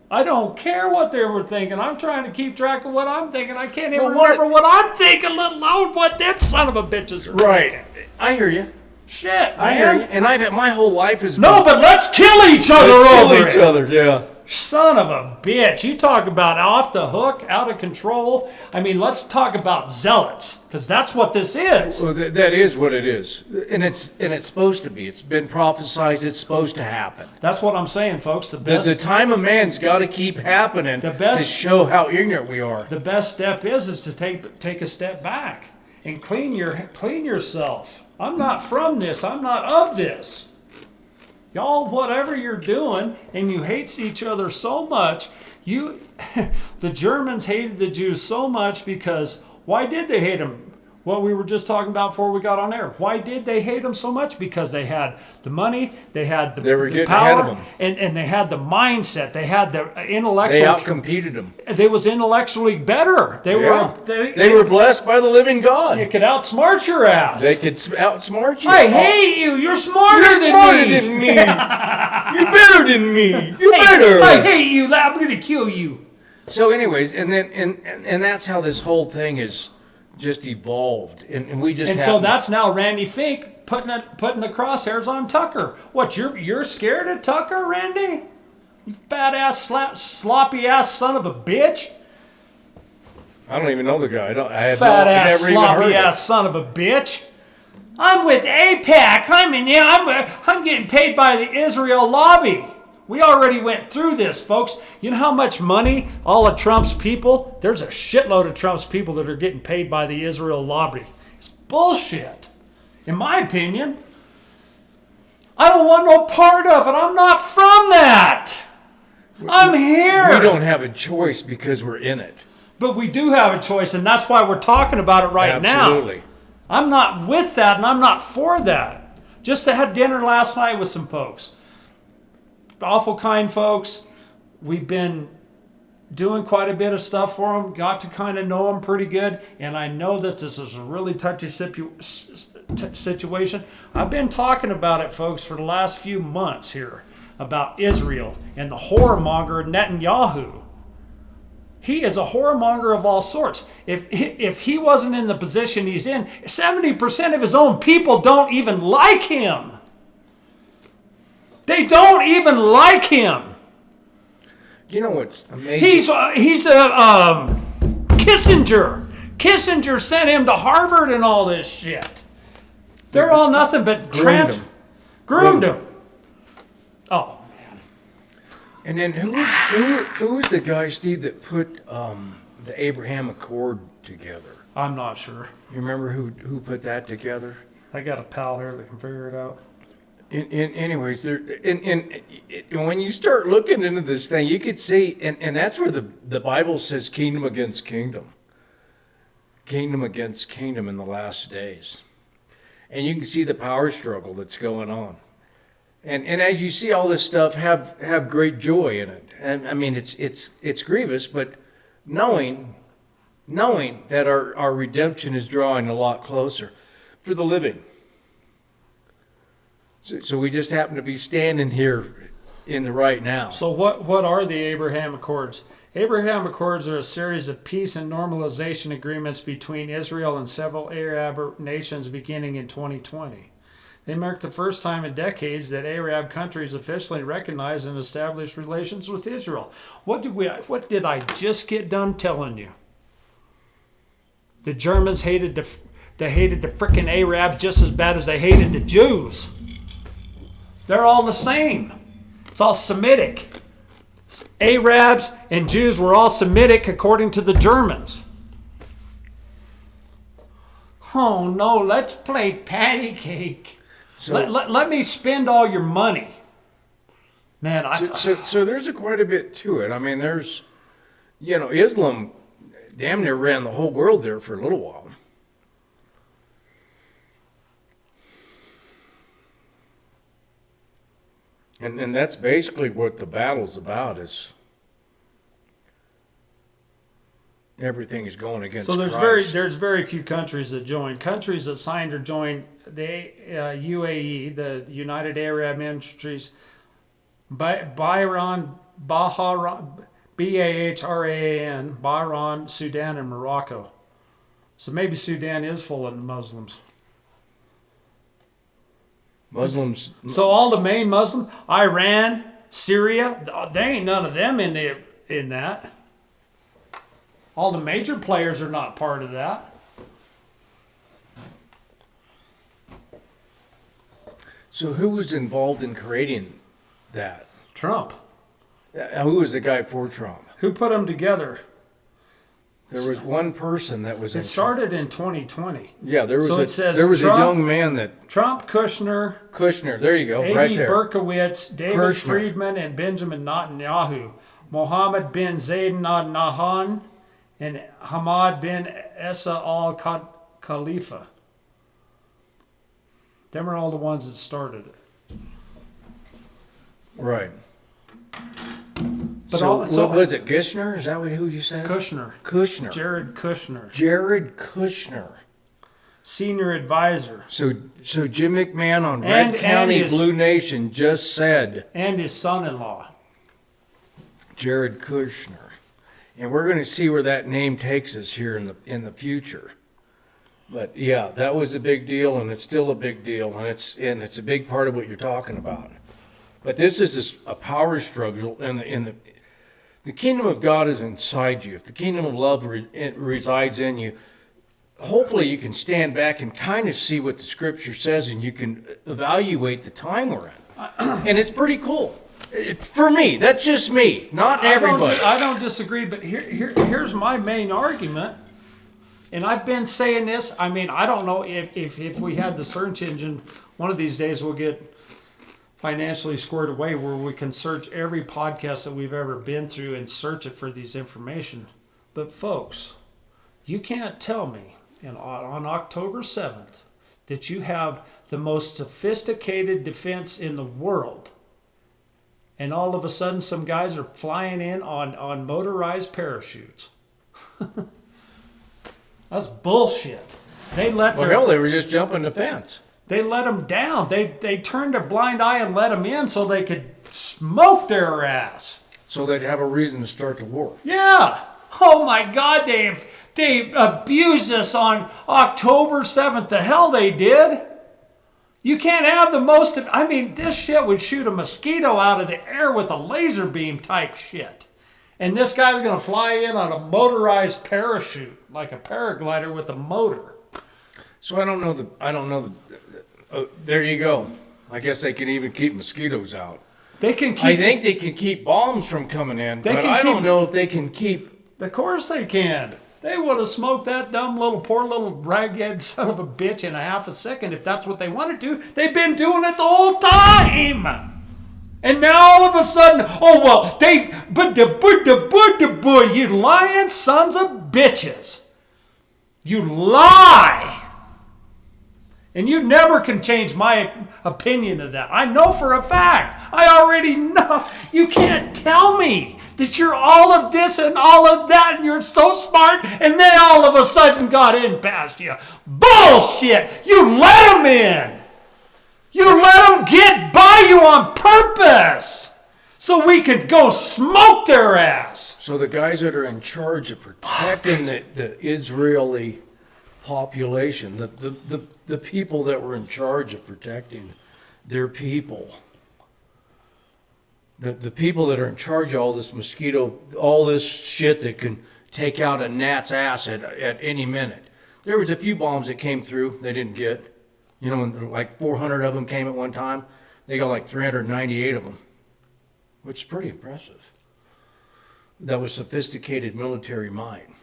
I don't care what they were thinking. I'm trying to keep track of what I'm thinking. I can't even remember what I'm thinking, let alone what them son of a bitches are thinking. I hear you. Shit, man. I hear you. And my whole life has No, but let's kill each other over it. Yeah. Son of a bitch. You talk about off the hook, out of control. I mean, let's talk about zealots, because that's what this is. Well, that is what it is. And it's supposed to be. It's been prophesied. It's supposed to happen. That's what I'm saying, folks. The time of man's got to keep happening to show how ignorant we are. The best step is to take a step back and clean yourself. I'm not from this. I'm not of this. Y'all, whatever you're doing, and you hate each other so much, The Germans hated the Jews so much because why did they hate them? What we were just talking about before we got on air. Why did they hate them so much? Because they had the money, they had the ahead of power, them. and they had the mindset. They had the intellectual. They outcompeted them. They was intellectually better. They were blessed by the living God. They could outsmart your ass. They could outsmart you. I hate you. You're smarter than me. You're better than me. You're better. I hate you. I'm gonna kill you. So, anyways, and that's how this whole thing is just evolved, and we just. And so that's now Randy Fink putting the crosshairs on Tucker. What, you're scared of Tucker, Randy? You fat ass, sloppy ass son of a bitch. I don't even know the guy. Fat ass, sloppy ass son of a bitch. I'm with AIPAC. I'm getting paid by the Israel lobby. We already went through this, folks. You know how much money all of Trump's people, there's a shitload of Trump's people that are getting paid by the Israel lobby. It's bullshit, in my opinion. I don't want no part of it. I'm not from that. I'm here. We don't have a choice because we're in it. But we do have a choice, and that's why we're talking about it right now. Absolutely. I'm not with that, and I'm not for that. Just had dinner last night with some folks. Awful kind folks. We've been doing quite a bit of stuff for them. Got to kind of know them pretty good. And I know that this is a really touchy situation. I've been talking about it, folks, for the last few months here. About Israel and the whoremonger Netanyahu. He is a whoremonger of all sorts. If he wasn't in the position he's in, 70% of his own people don't even like him. They don't even like him. You know what's amazing? He's Kissinger. Kissinger sent him to Harvard and all this shit. They're all nothing but groomed him. Oh man. And then who's the guy, Steve, that put the Abraham Accord together? I'm not sure. You remember who put that together? I got a pal here that can figure it out. Anyways, when you start looking into this thing, you could see, and that's where the Bible says kingdom against kingdom. Kingdom against kingdom in the last days. And you can see the power struggle that's going on. And as you see all this stuff, have great joy in it. And I mean, it's grievous, but knowing that our redemption is drawing a lot closer for the living. So we just happen to be standing here in the right now. So what are the Abraham Accords? Abraham Accords are a series of peace and normalization agreements between Israel and several Arab nations beginning in 2020. They mark the first time in decades that Arab countries officially recognize and establish relations with Israel. What did I just get done telling you? The Germans hated the frickin' Arabs just as bad as they hated the Jews. They're all the same. It's all Semitic. Arabs and Jews were all Semitic according to the Germans. Oh no, let's play patty cake. So, let me spend all your money. Man, so there's quite a bit to it. I mean, there's, Islam damn near ran the whole world there for a little while. And that's basically what the battle's about, is everything is going against Christ. There's very few countries that joined. Countries that signed or joined the UAE, the United Arab Emirates, Bahrain, B-A-H-R-A-N, Bahrain, Sudan, and Morocco. So maybe Sudan is full of Muslims. So all the main Muslims, Iran, Syria, they ain't none of them in that. All the major players are not part of that. So who was involved in creating that? Trump. Who was the guy for Trump? Who put them together? There was one person that was. It started in 2020. Yeah, there was. So a young man that. Trump, Kushner. There you go, right there. Berkowitz, David Friedman, and Benjamin Netanyahu Mohammed bin Zayed al Nahyan, and Hamad bin Essa al Khalifa. Them are all the ones that started it. Right. But So, also, what was it, Kushner? Is that who you said? Kushner. Kushner. Jared Kushner. Jared Kushner. Senior advisor. So Jim McMahon on Red County Blue Nation just said. And his son-in-law. Jared Kushner. And we're going to see where that name takes us here in the future. But yeah, that was a big deal, and it's still a big deal, and it's a big part of what you're talking about. But this is a power struggle, and the kingdom of God is inside you. If the kingdom of love resides in you, hopefully you can stand back and kind of see what the scripture says, and you can evaluate the time we're in. And it's pretty cool. For me, that's just me, not everybody. I don't disagree, but here's my main argument. And I've been saying this. I mean, I don't know if we had the search engine, one of these days we'll get financially squared away where we can search every podcast that we've ever been through and search it for these information. But folks, you can't tell me on October 7th that you have the most sophisticated defense in the world, and all of a sudden some guys are flying in on motorized parachutes. That's bullshit. They were just jumping the fence. They let them down. They turned a blind eye and let them in so they could smoke their ass. So they'd have a reason to start the war. Yeah. Oh my God, they abused us on October 7th. The hell they did. You can't have the most of, I mean, this shit would shoot a mosquito out of the air with a laser beam type shit. And this guy's going to fly in on a motorized parachute, like a paraglider with a motor. So I don't know there you go. I guess they can even keep mosquitoes out. They can keep. I think they can keep bombs from coming in, but I don't know if they can keep. Of course they can. They would have smoked that poor little raghead son of a bitch in a half a second if that's what they wanted to. They've been doing it the whole time. And now all of a sudden, oh well, you lying sons of bitches. You lie. And you never can change my opinion of that. I know for a fact. I already know. You can't tell me that you're all of this and all of that and you're so smart and then all of a sudden got in past you. Bullshit! You let them in. You let them get by you on purpose so we could go smoke their ass. So the guys that are in charge of protecting the Israeli population, the people that were in charge of protecting their people, the people that are in charge of all this mosquito, all this shit that can take out a gnat's ass at any minute. There was a few bombs that came through they didn't get. You know, like 400 of them came at one time. They got like 398 of them, which is pretty impressive. That was sophisticated military mind.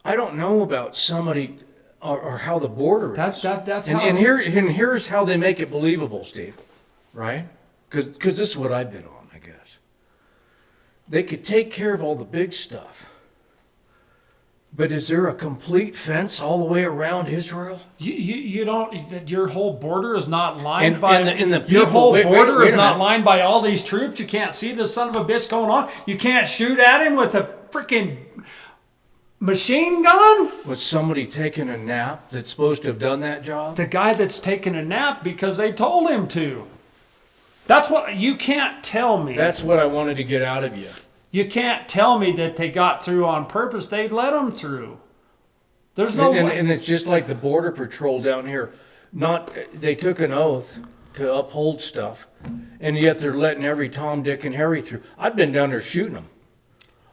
I don't know about somebody or how the border is. And here's how they make it believable, Steve, right? Because this is what I've been on, I guess. They could take care of all the big stuff. But is there a complete fence all the way around Israel? You don't. Your whole border is not lined by. Your whole border is not lined by all these troops. You can't see the son of a bitch going on. You can't shoot at him with a freaking machine gun. Was somebody taking a nap that's supposed to have done that job? The guy that's taking a nap because they told him to. That's what you can't tell me. That's what I wanted to get out of you. You can't tell me that they got through on purpose. They let them through. There's no way. And it's just like the Border Patrol down here. They took an oath to uphold stuff, and yet they're letting every Tom, Dick, and Harry through. I've been down there shooting them.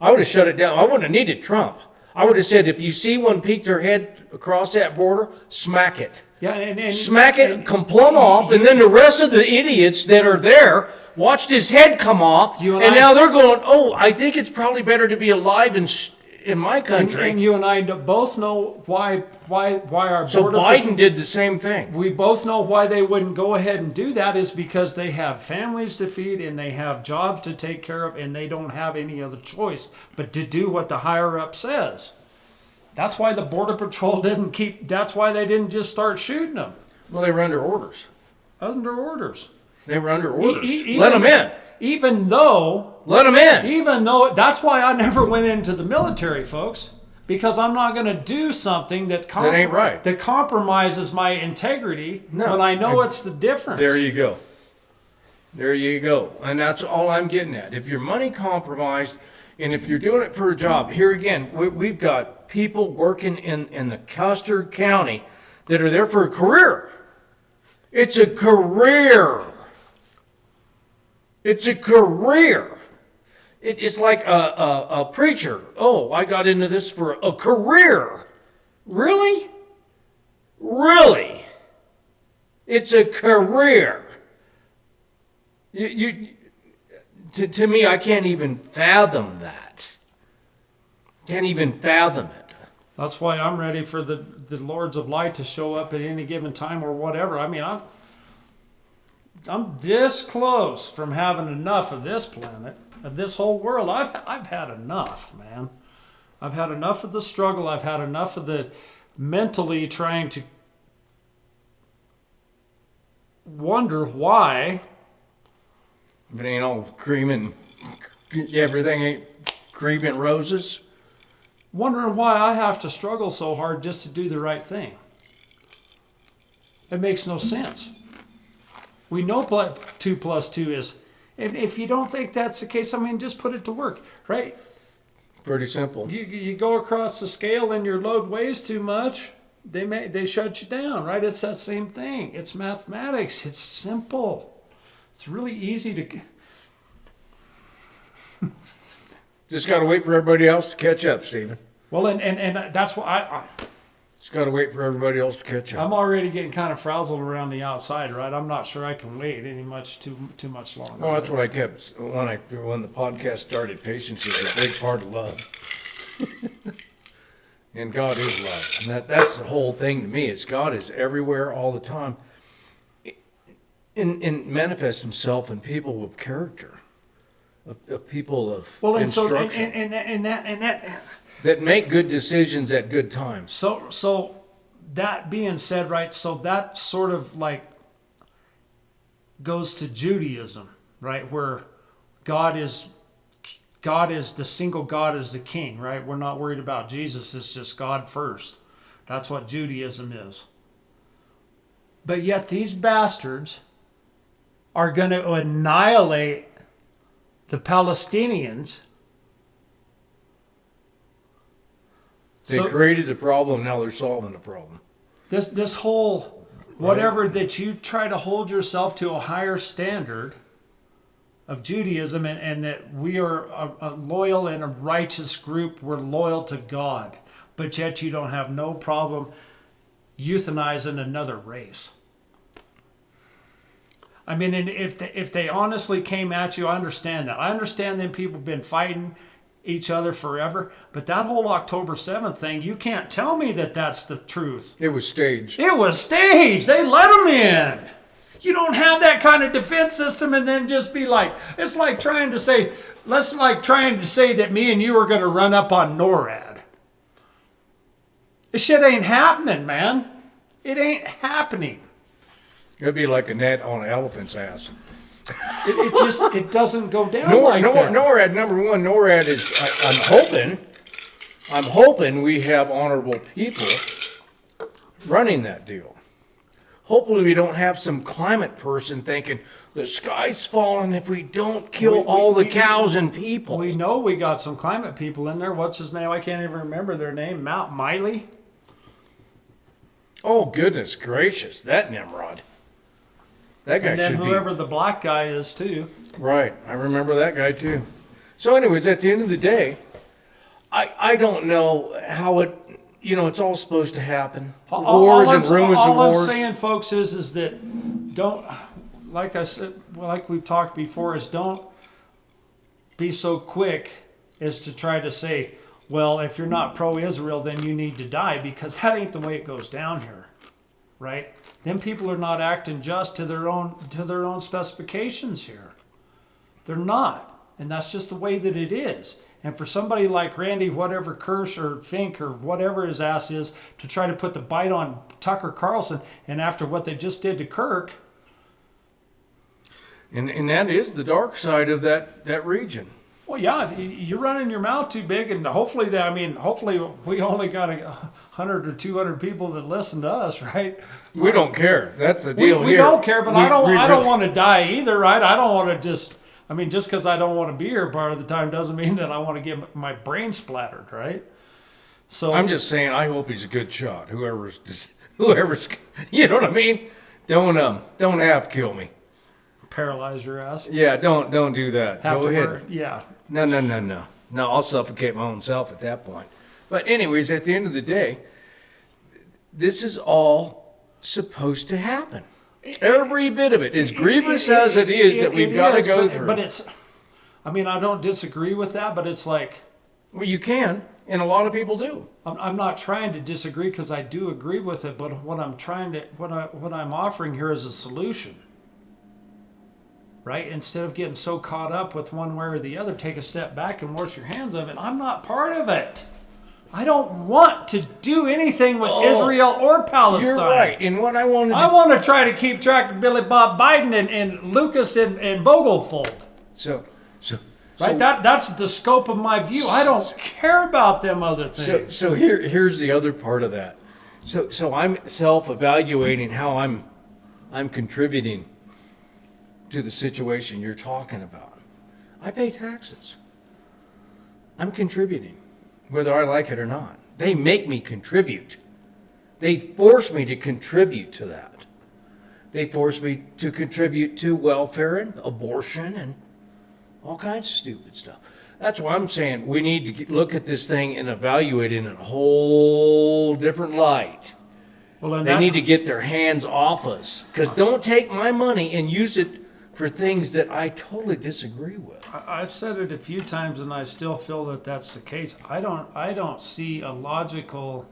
I would have shut it down. I wouldn't have needed Trump. I would have said, if you see one peek their head across that border, smack it. Yeah, and smack it, come plumb off, and then the rest of the idiots that are there watched his head come off, and now they're going, oh, I think it's probably better to be alive in my country. And you and I both know why our So border Biden did the same thing. we both know why they wouldn't go ahead and do that is because they have families to feed and they have jobs to take care of and they don't have any other choice but to do what the higher up says. That's why the Border Patrol that's why they didn't just start shooting them. Well, they were under orders. Under orders. They were under orders. Even, Let them in. Even though that's why I never went into the military, folks. Because I'm not going to do something that ain't right. That compromises my integrity when I know it's the difference. There you go. There you go. And that's all I'm getting at. If your money compromised, and if you're doing it for a job, here again, we've got people working in the Custer County that are there for a career. It's a career. It's a career. It's like a preacher. Oh, I got into this for a career. Really? Really? It's a career. To me, I can't even fathom that. Can't even fathom it. That's why I'm ready for the Lords of Light to show up at any given time or whatever. I mean, I'm this close from having enough of this planet, of this whole world. I've had enough, man. I've had enough of the struggle. I've had enough of the mentally trying to wonder why. But ain't all cream and everything ain't cream and roses. Wondering why I have to struggle so hard just to do the right thing. It makes no sense. We know 2 + 2 is. And if you don't think that's the case, I mean, just put it to work, right? Pretty simple. You go across the scale and your load weighs too much, they shut you down, right? It's that same thing. It's mathematics. It's simple. It's really easy to. Just got to wait for everybody else to catch up, Stephen. Well, and that's why I just got to wait for everybody else to catch up. I'm already getting kind of frazzled around the outside, right? I'm not sure I can wait too much longer. Well, that's what I kept when the podcast started. Patience is a big part of love, and God is love, and that's the whole thing to me. Is God is everywhere all the time, and manifests Himself in people with character, of people of instruction, and that make good decisions at good times. So that being said, right, so that sort of like goes to Judaism, right, where God is the single God is the king, right? We're not worried about Jesus, it's just God first. That's what Judaism is. But yet these bastards are going to annihilate the Palestinians. They created the problem, now they're solving the problem. This whole whatever that you try to hold yourself to a higher standard of Judaism and that we are a loyal and a righteous group, we're loyal to God, but yet you don't have no problem euthanizing another race. I mean, and if they honestly came at you, I understand that. I understand them people have been fighting each other forever, but that whole October 7th thing, you can't tell me that that's the truth. It was staged. It was staged. They let them in. You don't have that kind of defense system and then just be like, it's like trying to say that me and you are going to run up on NORAD. This shit ain't happening, man. It ain't happening. It'd be like a net on an elephant's ass. It doesn't go down like that. NORAD, number one, NORAD is, I'm hoping we have honorable people running that deal. Hopefully we don't have some climate person thinking the sky's falling if we don't kill all the cows and people. We know we got some climate people in there. What's his name? I can't even remember their name. Mount Miley? Oh, goodness gracious. That Nimrod. That guy should be. And then whoever the black guy is, too. Right. I remember that guy, too. So anyways, at the end of the day, I don't know how it, it's all supposed to happen. Wars and rumors of wars. All I'm saying, folks, is that don't, like I said, like we've talked before, is don't be so quick as to try to say, well, if you're not pro-Israel, then you need to die, because that ain't the way it goes down here, right? Then people are not acting just to their own specifications here. They're not, and that's just the way that it is. And for somebody like Randy, whatever Kirsch or Fink or whatever his ass is, to try to put the bite on Tucker Carlson, and after what they just did to Kirk. And that is the dark side of that region. Well, yeah, you're running your mouth too big, and hopefully we only got 100 or 200 people that listen to us, right? We don't care. That's the deal here. We don't care, but I don't want to die either, right? I don't want to just because I don't want to be here part of the time doesn't mean that I want to get my brain splattered, right? So I'm just saying, I hope he's a good shot. Whoever's, you know what I mean? Don't half kill me. Paralyze your ass. Yeah, don't do that. Go ahead. Yeah. No. No, I'll suffocate my own self at that point. But anyways, at the end of the day, this is all supposed to happen. Every bit of it, as grievous as it is that we've got to go through. But I don't disagree with that, but it's like... Well, you can, and a lot of people do. I'm not trying to disagree, because I do agree with it, but what I'm offering here is a solution. Right? Instead of getting so caught up with one way or the other, take a step back and wash your hands of it. I'm not part of it. I don't want to do anything with Israel or Palestine. You're right. And what I want to try to keep track of Billy Bob Biden and Lucas and Vogelfold. Right? That's the scope of my view. I don't care about them other things. So here's the other part of that. So I'm self-evaluating how I'm contributing to the situation you're talking about. I pay taxes. I'm contributing, whether I like it or not. They make me contribute. They force me to contribute to that. They force me to contribute to welfare and abortion and all kinds of stupid stuff. That's why I'm saying we need to look at this thing and evaluate it in a whole different light. Well, they need to get their hands off us, because don't take my money and use it for things that I totally disagree with. I've said it a few times, and I still feel that that's the case. I don't see a logical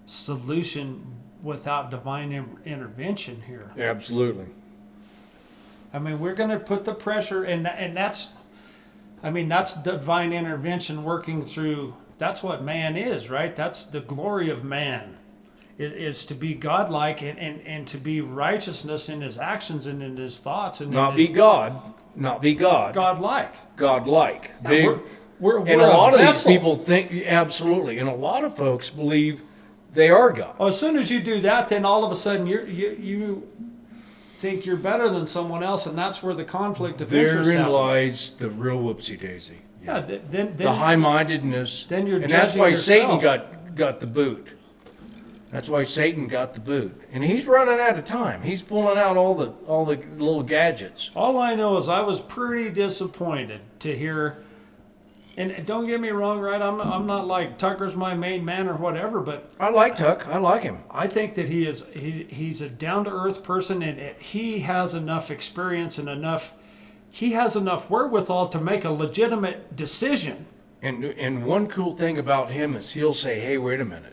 solution without divine intervention here. Absolutely. I mean, we're going to put the pressure, and that's divine intervention working through. That's what man is, right? That's the glory of man. Is to be godlike and to be righteousness in his actions and in his thoughts. And not be God. Godlike. Godlike. We're and a lot of these people think, absolutely, and a lot of folks believe they are God. Well, as soon as you do that, then all of a sudden you think you're better than someone else, and that's where the conflict of interest happens. Therein lies the real whoopsie daisy. Yeah, then the high-mindedness. Then you're and judging that's why yourself. Satan got the boot. That's why Satan got the boot, and he's running out of time. He's pulling out all the little gadgets. All I know is I was pretty disappointed to hear. And don't get me wrong, right? I'm not like Tucker's my main man or whatever, but I like Tuck. I like him. I think that he's a down to earth person, and he has enough experience and he has enough wherewithal to make a legitimate decision. And one cool thing about him is he'll say, "Hey, wait a minute.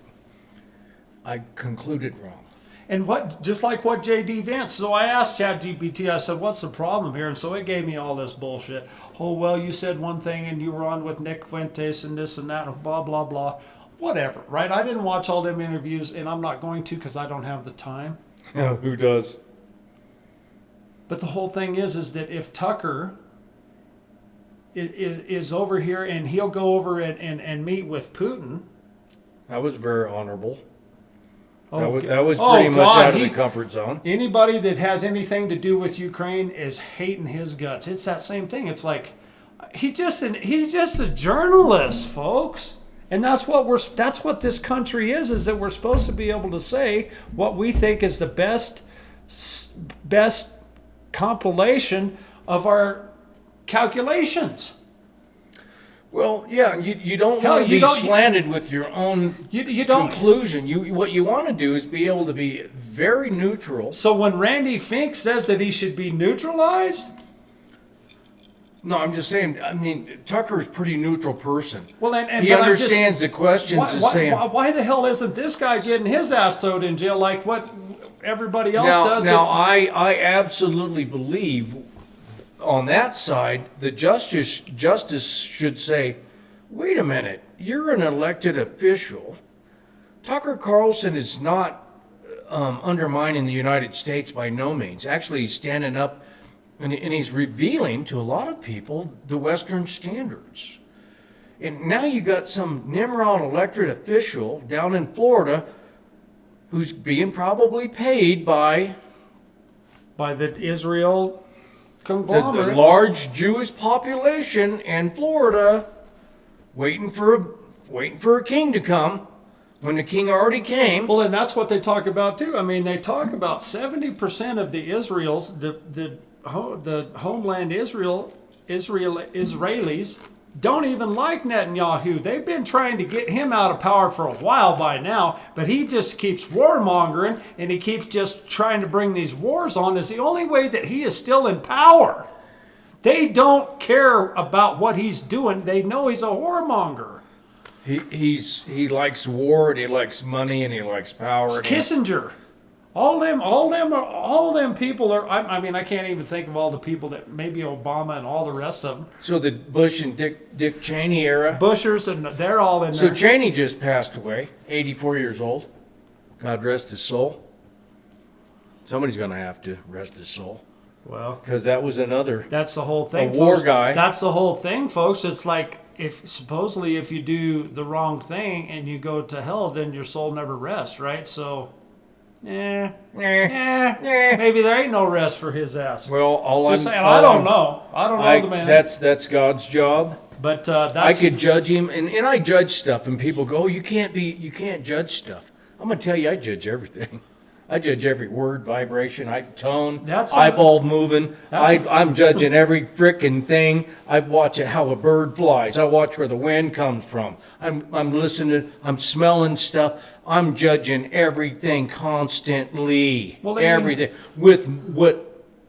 I concluded wrong." And just like what J.D. Vance. So I asked ChatGPT, I said, what's the problem here? And so it gave me all this bullshit. Oh, well, you said one thing and you were on with Nick Fuentes and this and that and blah, blah, blah. Whatever, right? I didn't watch all them interviews, and I'm not going to because I don't have the time. Yeah, who does? But the whole thing is that if Tucker is over here and he'll go over and meet with Putin. That was very honorable. Oh, that was pretty much out of the comfort zone. Anybody that has anything to do with Ukraine is hating his guts. It's that same thing. It's like he's just a journalist, folks. And that's what this country is that we're supposed to be able to say what we think is the best compilation of our calculations. Well, yeah, you don't want to be slanted with your own conclusion. What you want to do is be able to be very neutral. So when Randy Fink says that he should be neutralized, No, I'm just saying, I mean, Tucker's a pretty neutral person. Well, and He but I'm understands the questions saying. why the hell isn't this guy getting his ass thrown in jail like what everybody else does? Now, I absolutely believe on that side, the justice should say, wait a minute, you're an elected official. Tucker Carlson is not undermining the United States by no means. Actually, he's standing up and he's revealing to a lot of people the Western standards. And now you got some Nimrod elected official down in Florida who's being probably paid by the Israel the conglomerate. large Jewish population in Florida, waiting for a king to come. When the king already came. Well, and that's what they talk about too. I mean, they talk about 70% of the the homeland Israelis don't even like Netanyahu. They've been trying to get him out of power for a while by now, but he just keeps warmongering and he keeps just trying to bring these wars on. Is the only way that he is still in power. They don't care about what he's doing. They know he's a warmonger. He likes war and he likes money and he likes power. It's Kissinger. All them people are. I mean, I can't even think of all the people that maybe Obama and all the rest of them. So the Bush and Dick Cheney era. Bushers and they're all in So there. Cheney just passed away, 84 years old. God rest his soul. Somebody's going to have to rest his soul. Well, because that was another. That's the whole thing. A war folks. guy. That's the whole thing, folks. It's like supposedly if you do the wrong thing and you go to hell, then your soul never rests, right? So. Maybe there ain't no rest for his ass. Well, I don't know. I don't know the man. That's God's job. But I could judge him, and I judge stuff, and people go, "Oh, you can't judge stuff." I'm gonna tell you, I judge everything. I judge every word, vibration, tone, eyeball moving. I'm judging every frickin' thing. I watch how a bird flies. I watch where the wind comes from. I'm listening. I'm smelling stuff. I'm judging everything constantly. Well, everything with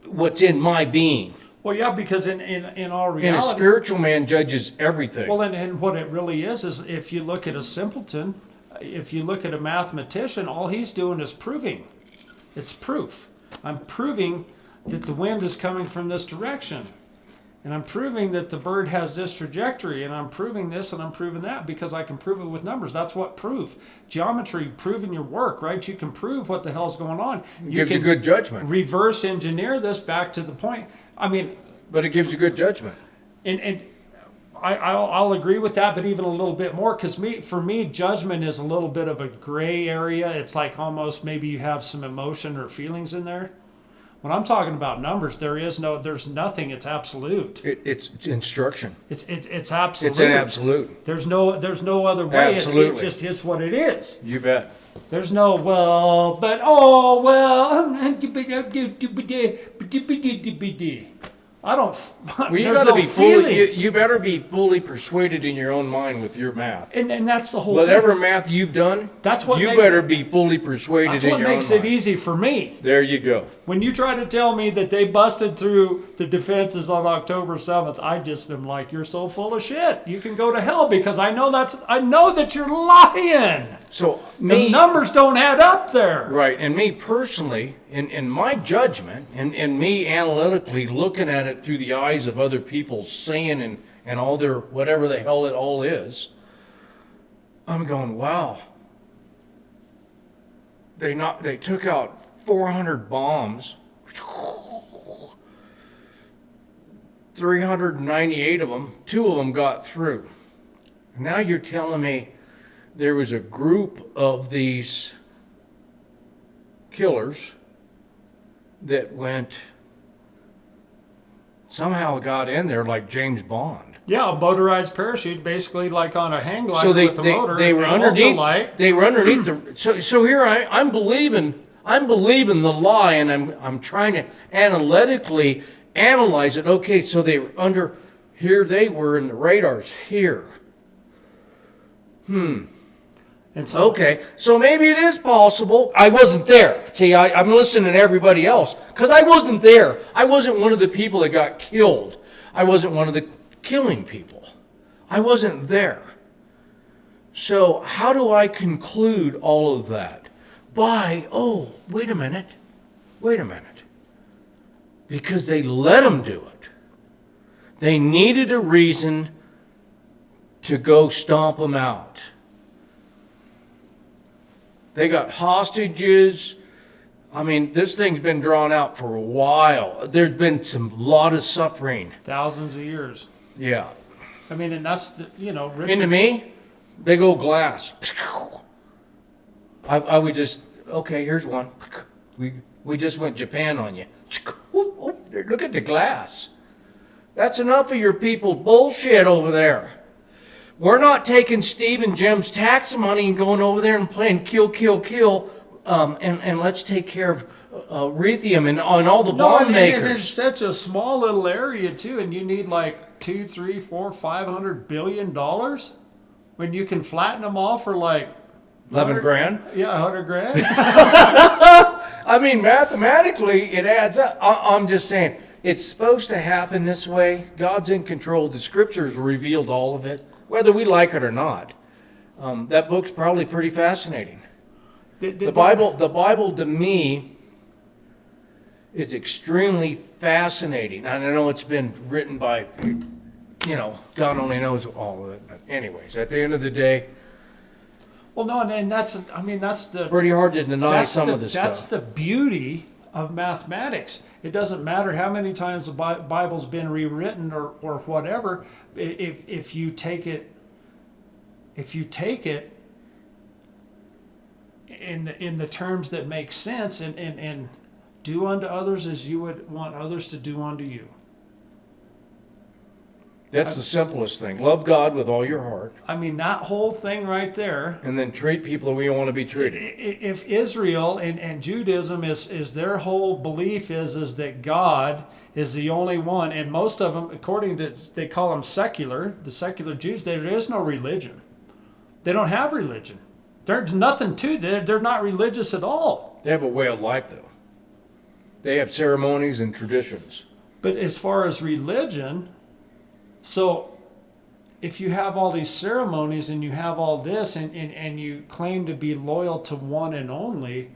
what's in my being. Well, yeah, because in our reality, and a spiritual man judges everything. Well, and what it really is if you look at a simpleton, if you look at a mathematician, all he's doing is proving. It's proof. I'm proving that the wind is coming from this direction. And I'm proving that the bird has this trajectory. And I'm proving this and I'm proving that because I can prove it with numbers. That's what proof. Geometry, proving your work, right? You can prove what the hell's going on. It gives you good judgment. Reverse engineer this back to the point. I mean... But it gives you good judgment. And I'll agree with that, but even a little bit more, because for me, judgment is a little bit of a gray area. It's like almost maybe you have some emotion or feelings in there. When I'm talking about numbers, there's nothing. It's absolute. It's instruction. It's absolute. It's an absolute. There's no other way. Absolutely. It just is what it is. You bet. There's no I don't. Well, you got to be fully. You better be fully persuaded in your own mind with your math. And that's the whole. Whatever thing. math you've done, that's what you better be fully persuaded that's in your own mind. That's what makes it easy for me. There you go. When you try to tell me that they busted through the defenses on October 7th, I just am like, you're so full of shit. You can go to hell because I know that you're lying. So the numbers don't add up there. Right, and me personally, in my judgment, and me analytically looking at it through the eyes of other people saying and all their whatever the hell it all is, I'm going, wow. They took out 400 bombs, 398 of them, 2 of them got through. Now you're telling me there was a group of these killers that somehow got in there like James Bond. Yeah, a motorized parachute, basically like on a hang glider with the motor. They were underneath. They were underneath the. So here I'm believing the lie, and I'm trying to analytically analyze it. Okay, so they were under here. They were in the radars here. And so, okay, so maybe it is possible. I wasn't there. See, I'm listening to everybody else because I wasn't there. I wasn't one of the people that got killed. I wasn't one of the killing people. I wasn't there. So how do I conclude all of that? By, oh, wait a minute. Because they let them do it. They needed a reason to go stomp them out. They got hostages. I mean, this thing's been drawn out for a while. There's been lot of suffering. Thousands of years. Yeah. I mean, and that's, Richard. Into me, big old glass. I would just, okay, here's one. We just went Japan on you. Look at the glass. That's enough of your people's bullshit over there. We're not taking Steve and Jim's tax money and going over there and playing kill, and let's take care of Raytheon and all the bomb makers. And it's such a small little area too, and you need like $200, $300, $400, $500 billion when you can flatten them all for like 11 grand. Yeah, 100 grand. I mean, mathematically, it adds up. I'm just saying, it's supposed to happen this way. God's in control. The scriptures revealed all of it, whether we like it or not. That book's probably pretty fascinating. The Bible to me is extremely fascinating. And I know it's been written by, God only knows all of it. But anyways, at the end of the day, well, no, and that's the pretty hard to deny some of this stuff. That's the beauty of mathematics. It doesn't matter how many times the Bible's been rewritten or whatever. If you take it in the terms that make sense and do unto others as you would want others to do unto you. That's the simplest thing. Love God with all your heart. I mean, that whole thing right there. And then treat people the way you want to be treated. If Israel and Judaism is their whole belief is that God is the only one, and most of them, according to, they call them secular, the secular Jews, there is no religion. They don't have religion. There's nothing to them. They're not religious at all. They have a way of life, though. They have ceremonies and traditions. But as far as religion, so if you have all these ceremonies and you have all this and you claim to be loyal to one and only,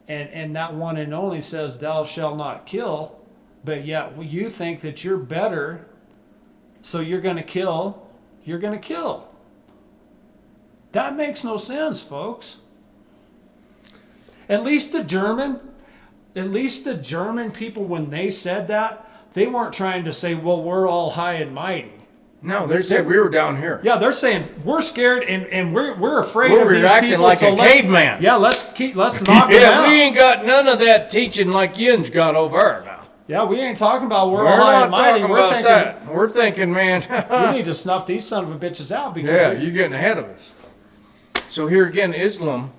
and that one and only says thou shalt not kill, but yet you think that you're better, so you're going to kill. That makes no sense, folks. At least the German people, when they said that, they weren't trying to say, well, we're all high and mighty. No, they said we were down here. Yeah, they're saying we're scared and we're afraid of these reacting people. Like a caveman. Yeah, let's knock them out. We ain't got none of that teaching like yin's got over there now. Yeah, we ain't talking about we're all high and mighty. We're thinking, man, we need to snuff these son of a bitches out because you're getting ahead of us. So here again, Islam.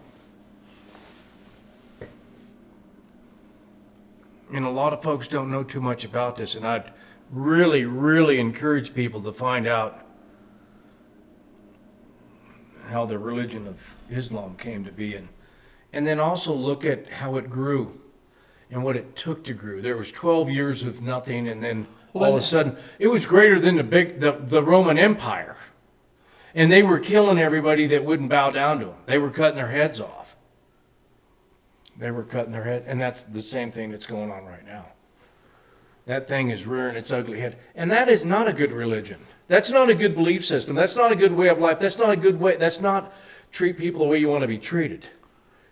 And a lot of folks don't know too much about this, and I'd really, really encourage people to find out how the religion of Islam came to be, and then also look at how it grew and what it took to grow. There was 12 years of nothing, and then all of a sudden, it was greater than the Roman Empire, and they were killing everybody that wouldn't bow down to them. They were cutting their heads off. They were cutting their head, and that's the same thing that's going on right now. That thing is rearing its ugly head. And that is not a good religion. That's not a good belief system. That's not a good way of life. That's not a good way. That's not treat people the way you want to be treated.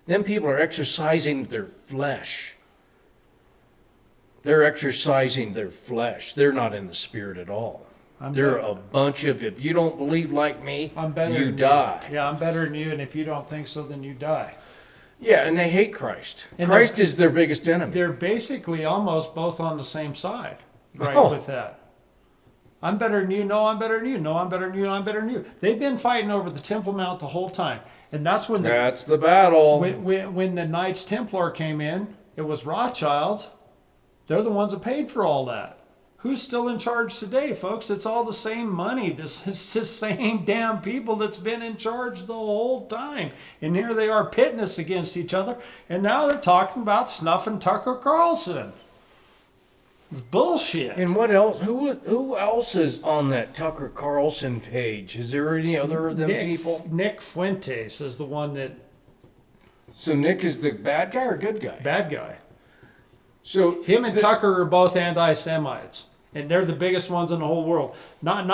Them people are exercising their flesh. They're exercising their flesh. They're not in the spirit at all. They're a bunch of, if you don't believe like me, you die. Yeah, I'm better than you, and if you don't think so, then you die. Yeah, and they hate Christ. And Christ is their biggest enemy. They're basically almost both on the same side, right, with that. I'm better than you. No, I'm better than you. No, I'm better than you. No, I'm better than you. They've been fighting over the Temple Mount the whole time. And that's when that's the battle. When the Knights Templar came in, it was Rothschilds. They're the ones that paid for all that. Who's still in charge today, folks? It's all the same money. It's the same damn people that's been in charge the whole time. And here they are pitting us against each other. And now they're talking about snuffing Tucker Carlson. It's bullshit. And what else? Who else is on that Tucker Carlson page? Is there any other of them people? Nick Fuentes is the one that. So Nick is the bad guy or good guy? Bad guy. So him and Tucker are both anti-Semites, and they're the biggest ones in the whole world. Not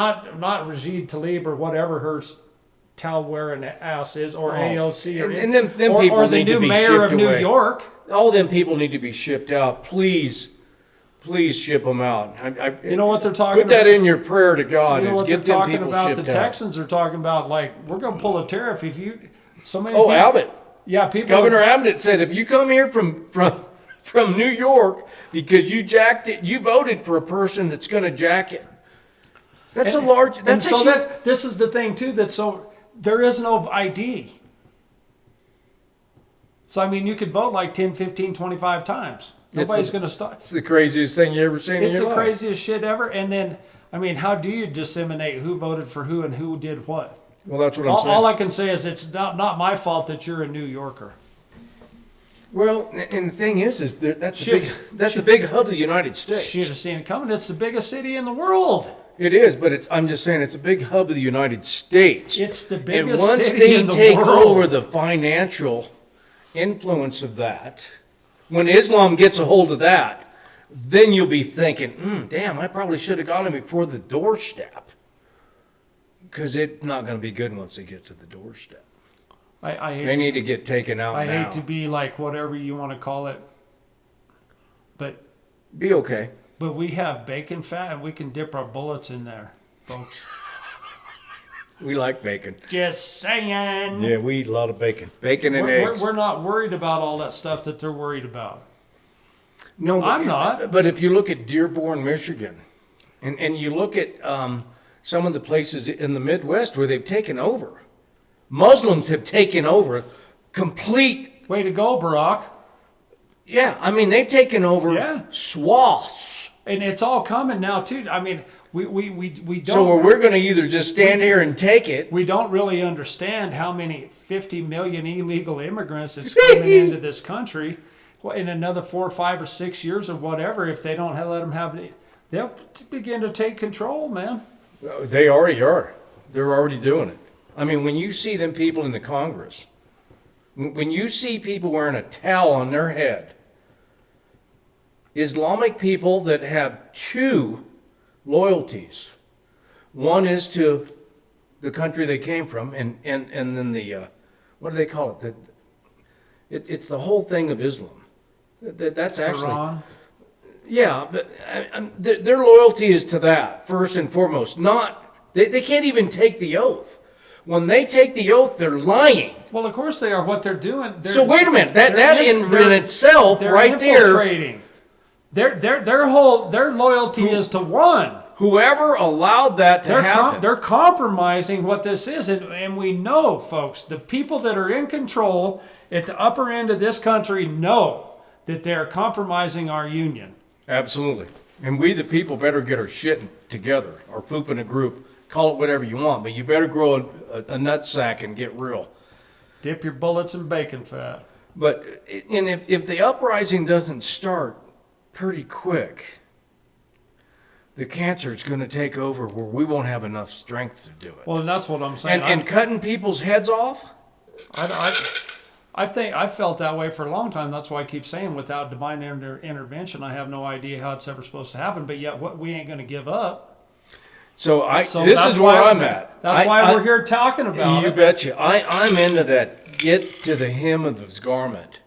Rashid Tlaib or whatever her towel wearing ass is, or AOC, and them people or the need to new be mayor of shipped New away. York. All them people need to be shipped out. Please ship them out. You know what they're talking about? Put that about? in your prayer to God. You know is what get they're them talking people about? shipped The out. Texans are talking about, like, we're going to pull a tariff if you. So many. Oh, people, Abbott. Yeah, people. Governor Abbott said, if you come here from New York because you voted for a person that's going to jack it. That's a large. That's and so this is the thing too. There is no ID. So I mean, you could vote like 10, 15, 25 times. Nobody's going to stop. It's the craziest thing you ever seen in your life. It's the craziest shit ever. And then, I mean, how do you disseminate who voted for who and who did what? Well, that's what I'm saying. All I can say is it's not my fault that you're a New Yorker. Well, and the thing is that's the big hub of the United States. Should have seen it coming. It's the biggest city in the world. It is, but I'm just saying it's a big hub of the United States. It's the biggest and once city in the they take world. over the financial influence of that, when Islam gets a hold of that, then you'll be thinking, damn, I probably should have got him before the doorstep. Because it's not going to be good once they get to the doorstep. They need to get taken out now. I hate to be like whatever you want to call it, but be okay. But we have bacon fat, and we can dip our bullets in there, folks. We like bacon. Just saying. Yeah, we eat a lot of bacon. Bacon and eggs. We're not worried about all that stuff that they're worried about. No, I'm not. But if you look at Dearborn, Michigan, and you look at some of the places in the Midwest where they've taken over, Muslims have taken over complete. Way to go, Barack. Yeah, I mean, they've taken over swaths. And it's all coming now, too. I mean, we don't. So we're going to either just stand here and take it. We don't really understand how many 50 million illegal immigrants that's coming into this country. Well, in another 4 or 5 or 6 years or whatever, if they don't let them have it, they'll begin to take control, man. They already are. They're already doing it. I mean, when you see them people in the Congress, when you see people wearing a towel on their head, Islamic people that have two loyalties. One is to the country they came from, and then the, what do they call it? It's the whole thing of Islam. That's actually... Quran? Yeah, but their loyalty is to that, first and foremost. They can't even take the oath. When they take the oath, they're lying. Well, of course they are. What they're doing... So wait a minute. That in itself, right there... Their loyalty is to one. Whoever allowed that to happen. They're compromising what this is. And we know, folks, the people that are in control at the upper end of this country know that they're compromising our union. Absolutely. And we, the people, better get our shit together, or poop in a group. Call it whatever you want, but you better grow a nutsack and get real. Dip your bullets in bacon fat. But and if the uprising doesn't start pretty quick, the cancer is going to take over where we won't have enough strength to do it. Well, and that's what I'm saying. And cutting people's heads off? I think I've felt that way for a long time. That's why I keep saying without divine intervention, I have no idea how it's ever supposed to happen. But yet, we ain't going to give up. So this is where I'm at. That's why we're here talking about it. You betcha. I'm into that. Get to the hem of his garment.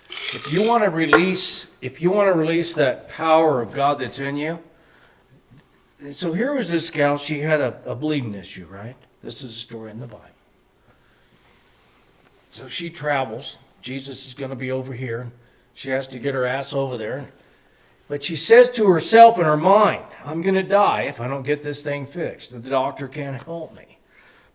If you want to release that power of God that's in you. So here was this gal. She had a bleeding issue, right? This is a story in the Bible. So she travels. Jesus is going to be over here. She has to get her ass over there. But she says to herself in her mind, I'm going to die if I don't get this thing fixed. The doctor can't help me.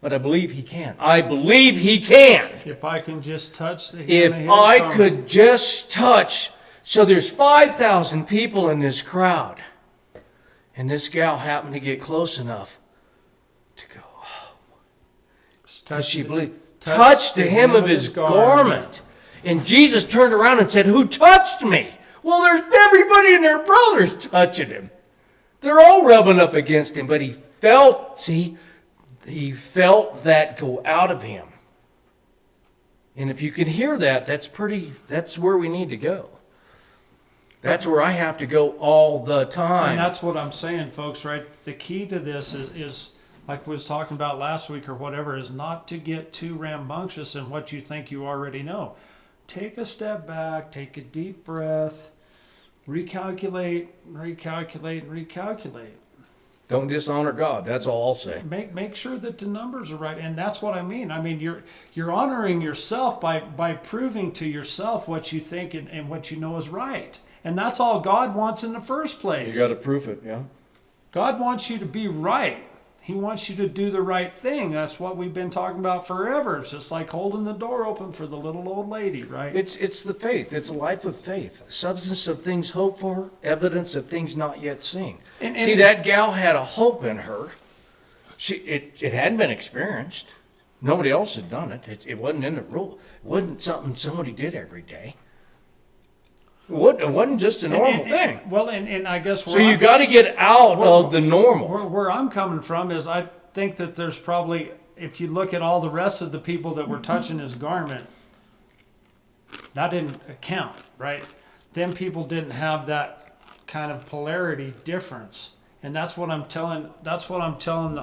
But I believe he can. I believe he can. If I can just touch the hem If of his I garment. could just touch. So there's 5,000 people in this crowd. And this gal happened to get close enough to go, oh. Because she believed. Touched the hem of his garment. And Jesus turned around and said, who touched me? Well, there's everybody and their brothers touching him. They're all rubbing up against him, but he felt that go out of him. And if you can hear that, that's where we need to go. That's where I have to go all the time. And that's what I'm saying, folks, right? The key to this is like we was talking about last week or whatever, is not to get too rambunctious in what you think you already know. Take a step back, take a deep breath, recalculate, recalculate. Don't dishonor God. That's all I'll say. Make sure that the numbers are right, and that's what I mean. I mean, you're honoring yourself by proving to yourself what you think and what you know is right, and that's all God wants in the first place. You got to prove it, yeah. God wants you to be right. He wants you to do the right thing. That's what we've been talking about forever. It's just like holding the door open for the little old lady, right? It's the faith. It's a life of faith. Substance of things hoped for, evidence of things not yet seen. See, that gal had a hope in her. It hadn't been experienced. Nobody else had done it. It wasn't in the rule. It wasn't something somebody did every day. It wasn't just a normal thing. Well, and I guess so you got to get out of the normal. Where I'm coming from is I think that there's probably, if you look at all the rest of the people that were touching his garment, that didn't account, right? Them people didn't have that kind of polarity difference, and that's what I'm telling. That's what I'm telling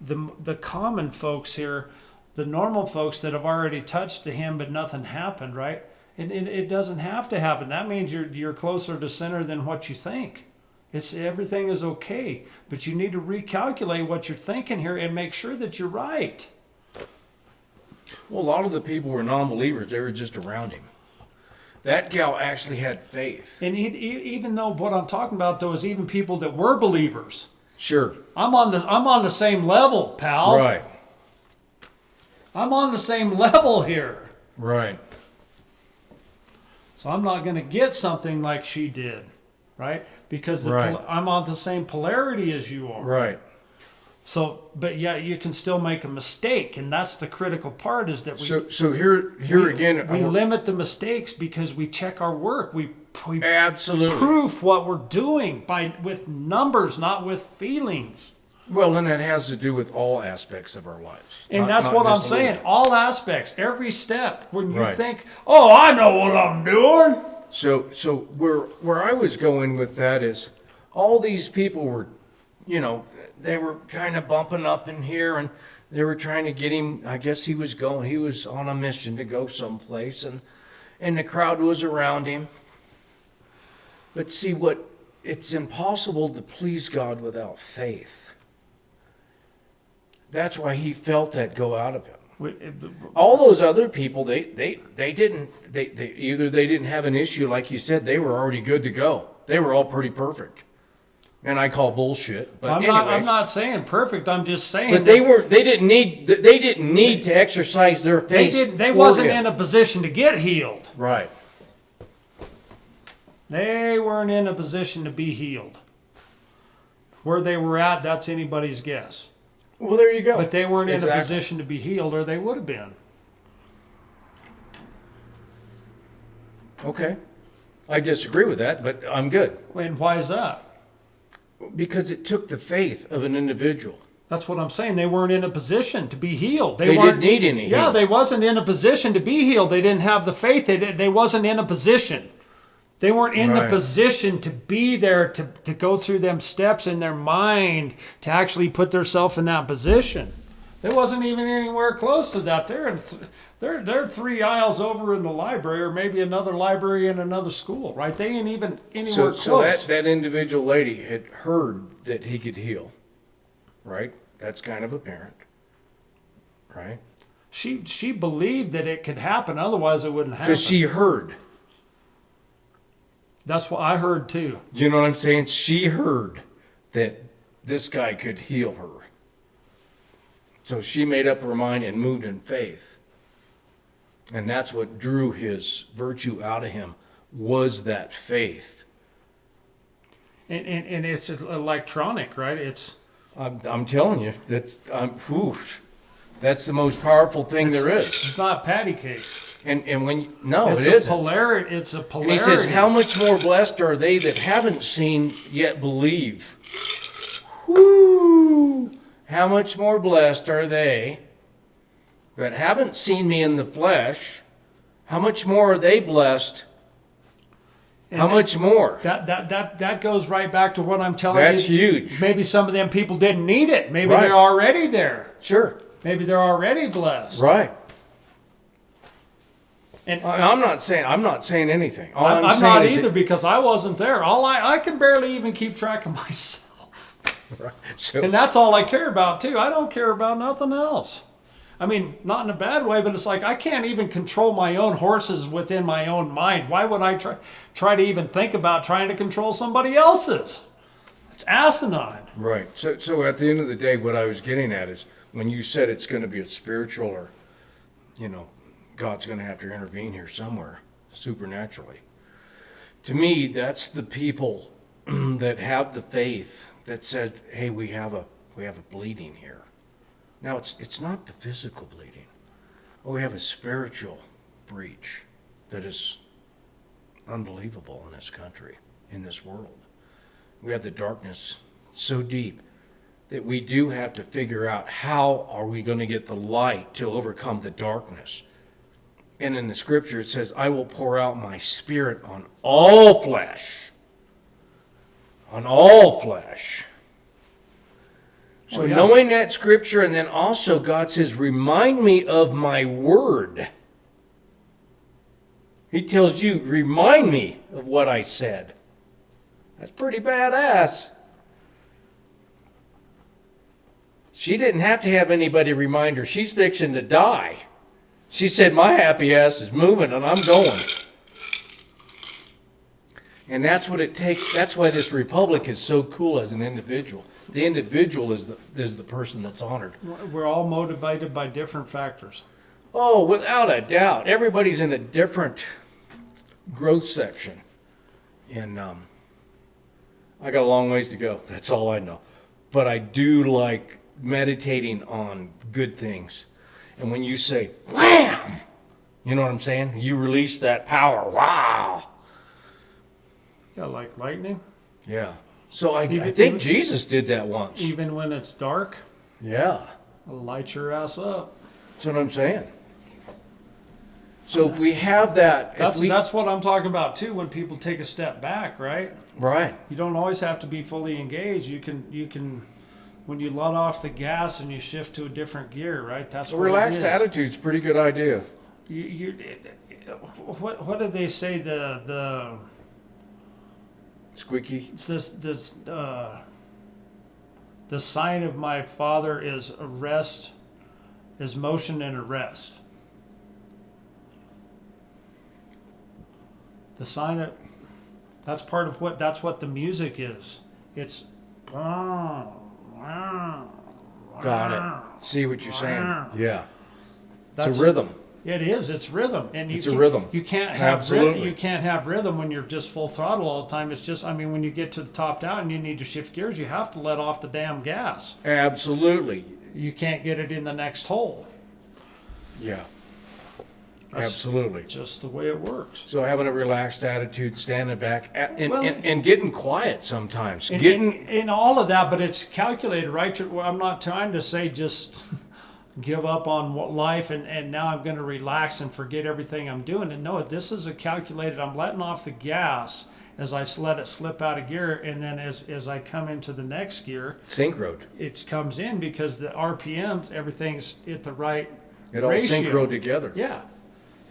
the common folks here, the normal folks that have already touched the hem but nothing happened, right? It doesn't have to happen. That means you're closer to center than what you think. Everything is okay, but you need to recalculate what you're thinking here and make sure that you're right. Well, a lot of the people were non-believers. They were just around him. That gal actually had faith. And even though what I'm talking about, though, is even people that were believers. Sure. I'm on the same level, pal. Right. I'm on the same level here. Right. So I'm not going to get something like she did, right? Because Right. I'm on the same polarity as you are. Right. So, but yeah, you can still make a mistake, and that's the critical part. Is that So here again, we limit the mistakes because we check our work. We absolutely proof what we're doing with numbers, not with feelings. Well, and that has to do with all aspects of our lives. And that's what I'm saying. All aspects, every step. When you Right. think, "Oh, I know what I'm doing." So where I was going with that is, all these people were, they were kind of bumping up in here, and they were trying to get him. I guess he was on a mission to go someplace, and the crowd was around him. But see, it's impossible to please God without faith. That's why he felt that go out of him. All those other people, they either they didn't have an issue, like you said, they were already good to go. They were all pretty perfect. And I call bullshit. But I'm not saying perfect. I'm just saying. But they didn't need to exercise their faith. They wasn't in a position to get healed. Right. They weren't in a position to be healed. Where they were at, that's anybody's guess. Well, there you go. But they weren't in a position to be healed, or they would have been. Okay. I disagree with that, but I'm good. And why is that? Because it took the faith of an individual. That's what I'm saying. They weren't in a position to be healed. They didn't need any healing. Yeah, they wasn't in a position to be healed. They didn't have the faith. They wasn't in a position. They weren't in the position to be there to go through them steps in their mind to actually put themselves in that position. They wasn't even anywhere close to that. They're 3 aisles over in the library, or maybe another library in another school, right? They ain't even anywhere close. So that individual lady had heard that he could heal, right? That's kind of apparent, right? She believed that it could happen, otherwise it wouldn't happen. Because she heard. That's what I heard too. Do you know what I'm saying? She heard that this guy could heal her. So she made up her mind and moved in faith. And that's what drew his virtue out of him, was that faith. And it's electronic, right? I'm telling you, that's the most powerful thing there is. It's not patty cakes. And when no, It's it a isn't. polarity. It's a And polarity. he says, how much more blessed are they that haven't seen yet believe? Whoo! How much more blessed are they that haven't seen me in the flesh? How much more are they blessed? How much more? That goes right back to what I'm telling you. That's huge. Maybe some of them people didn't need it. Maybe Right. they're already there. Sure. Maybe they're already blessed. Right. And I'm not saying anything. All I'm saying not is either because I wasn't there. I can barely even keep track of myself. Right. So, And that's all I care about too. I don't care about nothing else. I mean, not in a bad way, but it's like I can't even control my own horses within my own mind. Why would I try to even think about trying to control somebody else's? It's asinine. right. So at the end of the day, what I was getting at is when you said it's going to be a spiritual or, God's going to have to intervene here somewhere supernaturally. To me, that's the people that have the faith that said, "Hey, we have a bleeding here." Now it's not the physical bleeding. Oh, we have a spiritual breach that is unbelievable in this country, in this world. We have the darkness so deep that we do have to figure out how are we going to get the light to overcome the darkness. And in the scripture it says, I will pour out my spirit on all flesh. On all flesh. So knowing that scripture, and then also God says, remind me of my word. He tells you, remind me of what I said. That's pretty badass. She didn't have to have anybody remind her. She's fixing to die. She said, my happy ass is moving and I'm going. And that's what it takes. That's why this republic is so cool as an individual. The individual is the person that's honored. We're all motivated by different factors. Oh, without a doubt. Everybody's in a different growth section. And I got a long ways to go. That's all I know. But I do like meditating on good things. And when you say, wham! You know what I'm saying? You release that power. Wow! Yeah, like lightning. Yeah. So I think Jesus did that once. Even when it's dark, Yeah. it'll light your ass up. That's what I'm saying. So if we have that... That's what I'm talking about too, when people take a step back, right? Right. You don't always have to be fully engaged. You can when you let off the gas and you shift to a different gear, right? That's A what relaxed it is. attitude's a pretty good idea. What did they say? The Squeaky. it's the sign of my Father is arrest, is motion and arrest. The sign of that's what the music is. It's Got it. See what you're saying? Yeah. That's It's a rhythm. It is. It's rhythm, and It's a rhythm. You can't have Absolutely. you can't have rhythm when you're just full throttle all the time. It's just, I mean, when you get to the top down and you need to shift gears, you have to let off the damn gas. Absolutely. You can't get it in the next hole. Yeah. That's Absolutely. just the way it works. So having a relaxed attitude, standing back, Well- and getting quiet sometimes. And, Getting in all of that, but it's calculated, right? I'm not trying to say just give up on life and now I'm going to relax and forget everything I'm doing. And no, this is a calculated, I'm letting off the gas as I let it slip out of gear. And then as I come into the next gear, synchroed. it comes in because the RPMs, everything's at the right It all ratio. synchroed together. Yeah.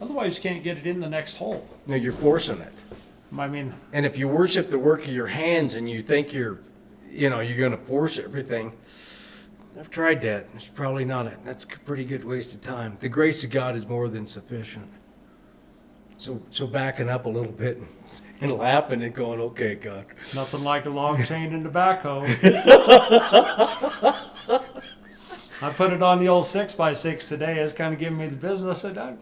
Otherwise, you can't get it in the next hole. No, you're forcing it. I mean, And if you worship the work of your hands and you think you're going to force everything, I've tried that. It's probably not it. That's a pretty good waste of time. The grace of God is more than sufficient. So backing up a little bit and laughing and going, okay, God. nothing like a long chain and tobacco. I put it on the old 6x6 today. It's kind of giving me the business. I said,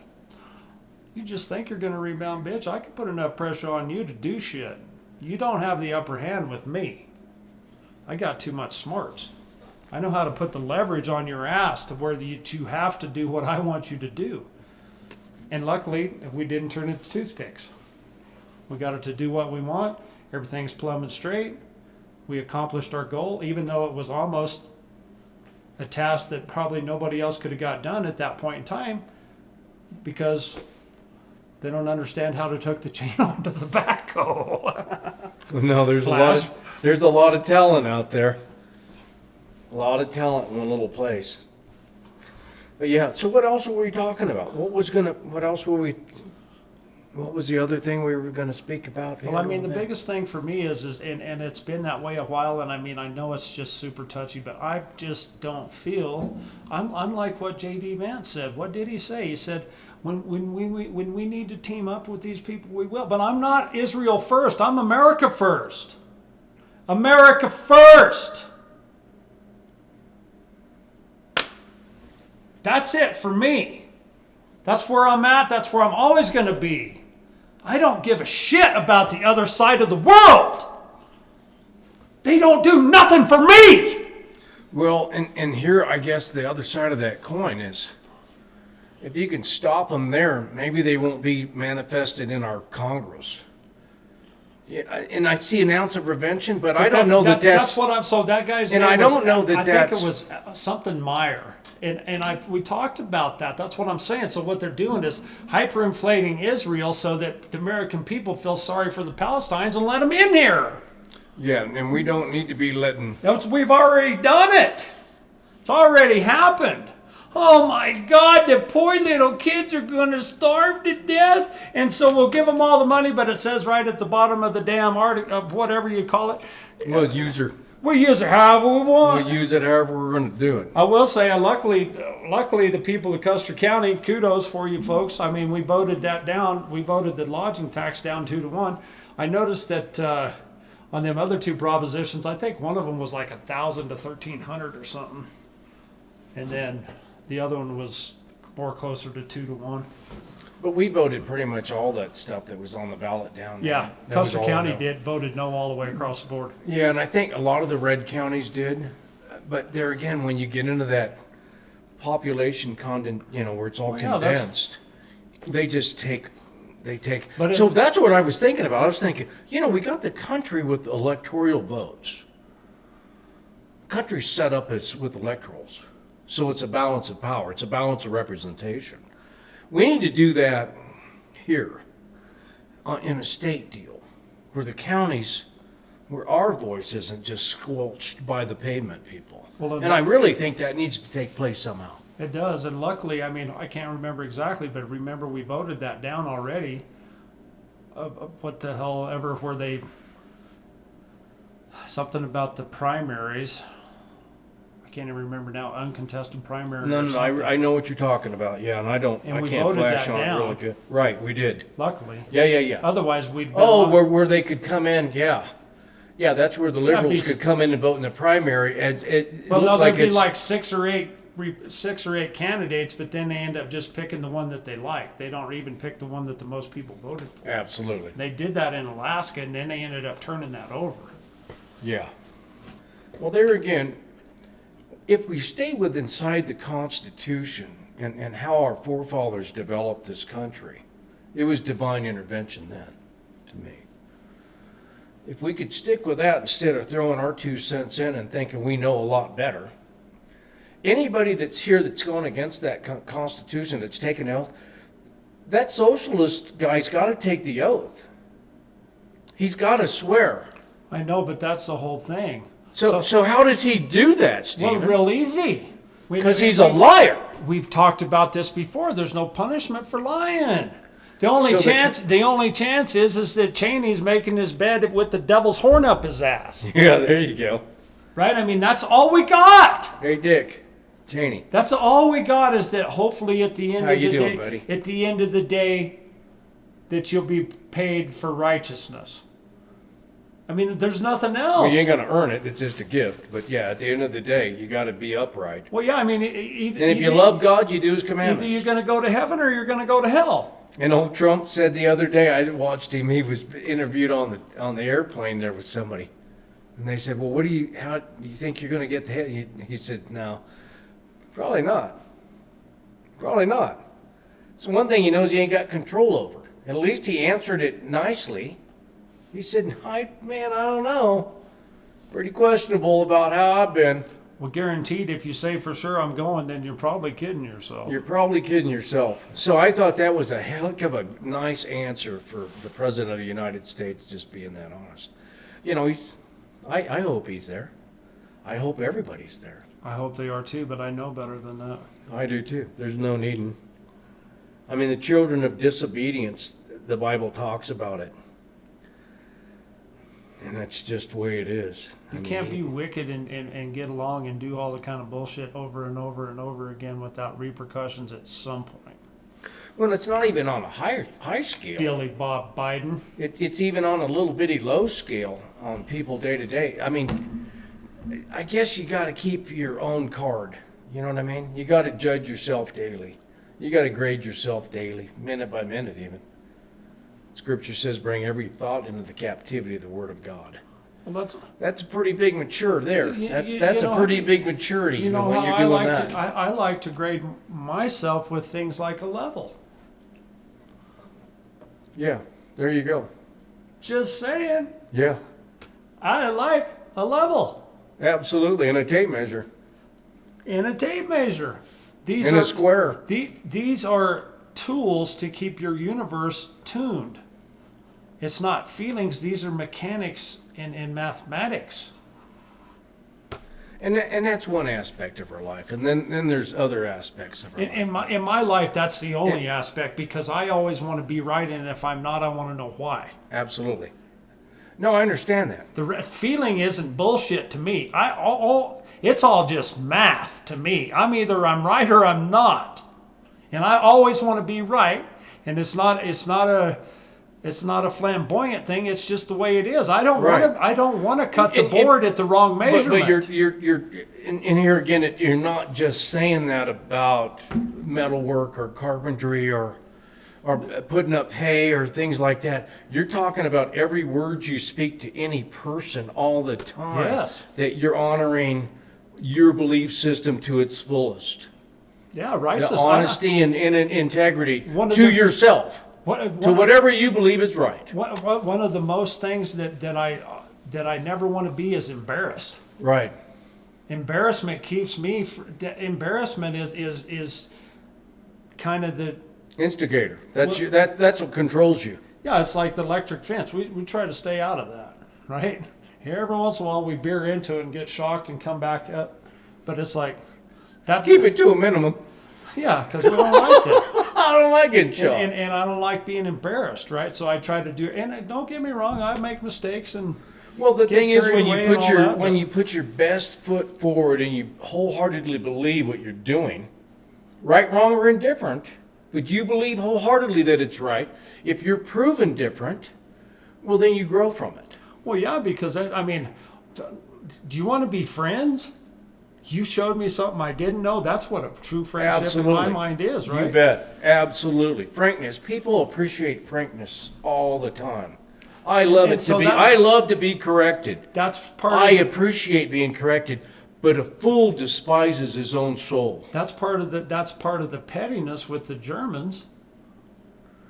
you just think you're going to rebound, bitch. I can put enough pressure on you to do shit. You don't have the upper hand with me. I got too much smarts. I know how to put the leverage on your ass to where you have to do what I want you to do. And luckily, we didn't turn into toothpicks. We got it to do what we want. Everything's plumb and straight. We accomplished our goal, even though it was almost a task that probably nobody else could have got done at that point in time, because they don't understand how to hook the chain onto the backhoe. No, there's a lot of talent out there. A lot of talent in one little place. But yeah, so what else were we talking about? What was the other thing we were gonna speak about here? Well, I mean, the biggest thing for me is and it's been that way a while, and I mean, I know it's just super touchy, but I just don't feel, I'm like what J.D. Vance said. What did he say? He said, when we need to team up with these people, we will. But I'm not Israel first. I'm America first. America first. That's it for me. That's where I'm at. That's where I'm always going to be. I don't give a shit about the other side of the world. They don't do nothing for me. Well, and here, I guess the other side of that coin is, if you can stop them there, maybe they won't be manifested in our Congress. Yeah, and I see an ounce of prevention, but I don't know that's what I'm. So that guy's. And I don't know that I think it was something Meyer. And we talked about that. That's what I'm saying. So what they're doing is hyperinflating Israel so that the American people feel sorry for the Palestinians and let them in here. Yeah, and we don't need to be letting... We've already done it. It's already happened. Oh my God, the poor little kids are going to starve to death. And so we'll give them all the money, but it says right at the bottom of the damn article, of whatever you call it. We'll use it however we want. We'll use it however we're going to do it. I will say, luckily, the people of Custer County, kudos for you folks. I mean, we voted that down. We voted the lodging tax down 2-1. I noticed that on them other two propositions, I think one of them was like 1,000 to 1,300 or something, and then the other one was more closer to 2-1. But we voted pretty much all that stuff that was on the ballot down there. Yeah, Custer County voted no all the way across the board. Yeah, and I think a lot of the red counties did. But there again, when you get into that population where it's all condensed, they just take. So that's what I was thinking about. I was thinking, we got the country with electoral votes. The country's set up with electorals. So it's a balance of power. It's a balance of representation. We need to do that here in a state deal where the counties, where our voice isn't just squelched by the pavement people. And I really think that needs to take place somehow. It does, and luckily, I mean, I can't remember exactly, but remember we voted that down already. What the hell ever, where they, something about the primaries. I can't even remember now, uncontested primary. No, I know what you're talking about. Yeah, and I can't flash on it really good. Right, we did. Luckily. Yeah. Otherwise, we'd. Where they could come in. Yeah, that's where the liberals could come in and vote in the primary. There'd be like six or eight candidates, but then they end up just picking the one that they like. They don't even pick the one that the most people voted for. Absolutely. They did that in Alaska, and then they ended up turning that over. Yeah. Well, there again. If we stay inside the Constitution and how our forefathers developed this country, it was divine intervention then, to me. If we could stick with that instead of throwing our 2 cents in and thinking we know a lot better, anybody that's here that's going against that Constitution, that's taken an oath, that socialist guy's got to take the oath. He's got to swear. I know, but that's the whole thing. So how does he do that, Stephen? Well, real easy. Because he's a liar. We've talked about this before. There's no punishment for lying. The only chance is that Cheney's making his bed with the devil's horn up his ass. Yeah, there you go. Right? I mean, that's all we got. Hey, Dick Cheney. That's all we got, is that hopefully at the end buddy? At the end of the day, that you'll be paid for righteousness. I mean, there's nothing else. Well, you ain't going to earn it. It's just a gift. But yeah, at the end of the day, you got to be upright. Well, yeah, I mean, and if you love God, you do His commandments. Either you're going to go to heaven or you're going to go to hell. And old Trump said the other day, I watched him. He was interviewed on the airplane there with somebody, and they said, "Well, how do you think you're going to get to heaven?" He said, "No, probably not. Probably not." So one thing he knows he ain't got control over. At least he answered it nicely. He said, man, I don't know. Pretty questionable about how I've been. Well, guaranteed, if you say for sure I'm going, then you're probably kidding yourself. You're probably kidding yourself. So I thought that was a heck of a nice answer for the President of the United States, just being that honest. You know, I hope he's there. I hope everybody's there. I hope they are too, but I know better than that. I do too. There's no needing. I mean, the children of disobedience, the Bible talks about it. And that's just the way it is. You can't be wicked and get along and do all the kind of bullshit over and over and over again without repercussions at some point. Well, it's not even on a high scale. Billy Bob Biden. It's even on a little bitty low scale on people day to day. I mean, I guess you got to keep your own card. You know what I mean? You got to judge yourself daily. You got to grade yourself daily, minute by minute even. Scripture says bring every thought into the captivity of the Word of God. Well, that's a pretty big mature there. That's a pretty big maturity you know when you're doing that. I like to grade myself with things like a level. Yeah, there you go. Just saying. Yeah. I like a level. Absolutely, and a tape measure. In a tape measure. In a square. These are tools to keep your universe tuned. It's not feelings, these are mechanics in mathematics. And that's one aspect of our life. And then there's other aspects of our life. In my life, that's the only aspect, because I always want to be right, and if I'm not, I want to know why. Absolutely. No, I understand that. The feeling isn't bullshit to me. It's all just math to me. I'm right or I'm not. And I always want to be right, and it's not a flamboyant thing. It's just the way it is. I don't want to cut the board at the wrong measurement. But you're in here again. You're not just saying that about metalwork or carpentry or putting up hay or things like that. You're talking about every word you speak to any person all the time. Yes. That you're honoring your belief system to its fullest. Yeah, righteous. The honesty and integrity to yourself. To whatever you believe is right. One of the most things that I never want to be is embarrassed. Right. Embarrassment keeps me. Embarrassment is kind of the instigator. That's what controls you. Yeah, it's like the electric fence. We try to stay out of that, right? Here, every once in a while we veer into it and get shocked and come back up, but it's like that. Keep it to a minimum. Yeah, because we don't like it. I don't like it, Joe. And I don't like being embarrassed, right? So I try to do. And don't get me wrong, I make mistakes and. Well, the thing is, when you put your best foot forward and you wholeheartedly believe what you're doing, right, wrong, or indifferent, but you believe wholeheartedly that it's right. If you're proven different, well, then you grow from it. Well, yeah, because do you want to be friends? You showed me something I didn't know. That's what a true friendship in my mind is, right? You bet. Absolutely. Frankness. People appreciate frankness all the time. I love to be corrected. That's part I appreciate being corrected, but a fool despises his own soul. That's part of the pettiness with the Germans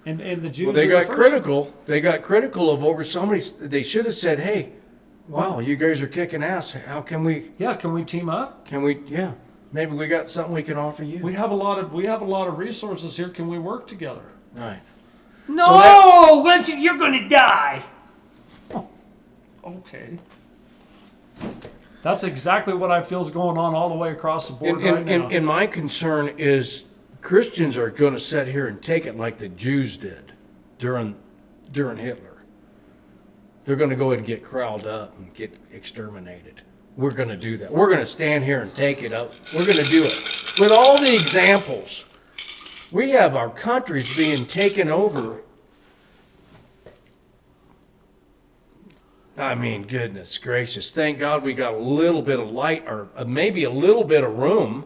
and the Jews. Well, they got critical. They got critical of over somebody. They should have said, "Hey, wow, you guys are kicking ass. How can we? Yeah, can we team up? Can we? Yeah, maybe we got something we can offer you. We have a lot of resources here. Can we work together? Right. No, you're going to die. Oh, okay. That's exactly what I feel is going on all the way across the board right now. And my concern is Christians are going to sit here and take it like the Jews did during Hitler. They're going to go ahead and get crowded up and get exterminated. We're going to do that. We're going to stand here and take it up. We're going to do it. With all the examples, we have our countries being taken over. I mean, goodness gracious. Thank God we got a little bit of light or maybe a little bit of room.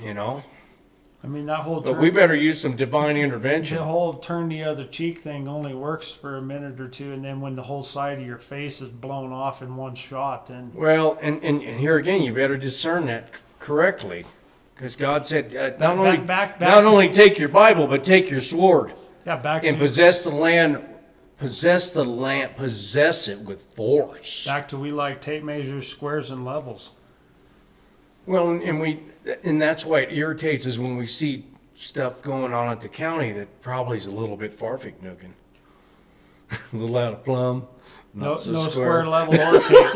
You know? I mean, that whole But we better use some divine intervention. The whole turn the other cheek thing only works for a minute or two, and then when the whole side of your face is blown off in one shot, then... Well, and here again, you better discern that correctly. Because God said, back not to- only take your Bible, but take your sword Yeah, back and to possess the land, possess it with force. we like tape measures, squares, and levels. Well, and that's why it irritates us when we see stuff going on at the county that probably is a little bit farfig-nookin. A little out of plumb. No, So no square, level, or tape.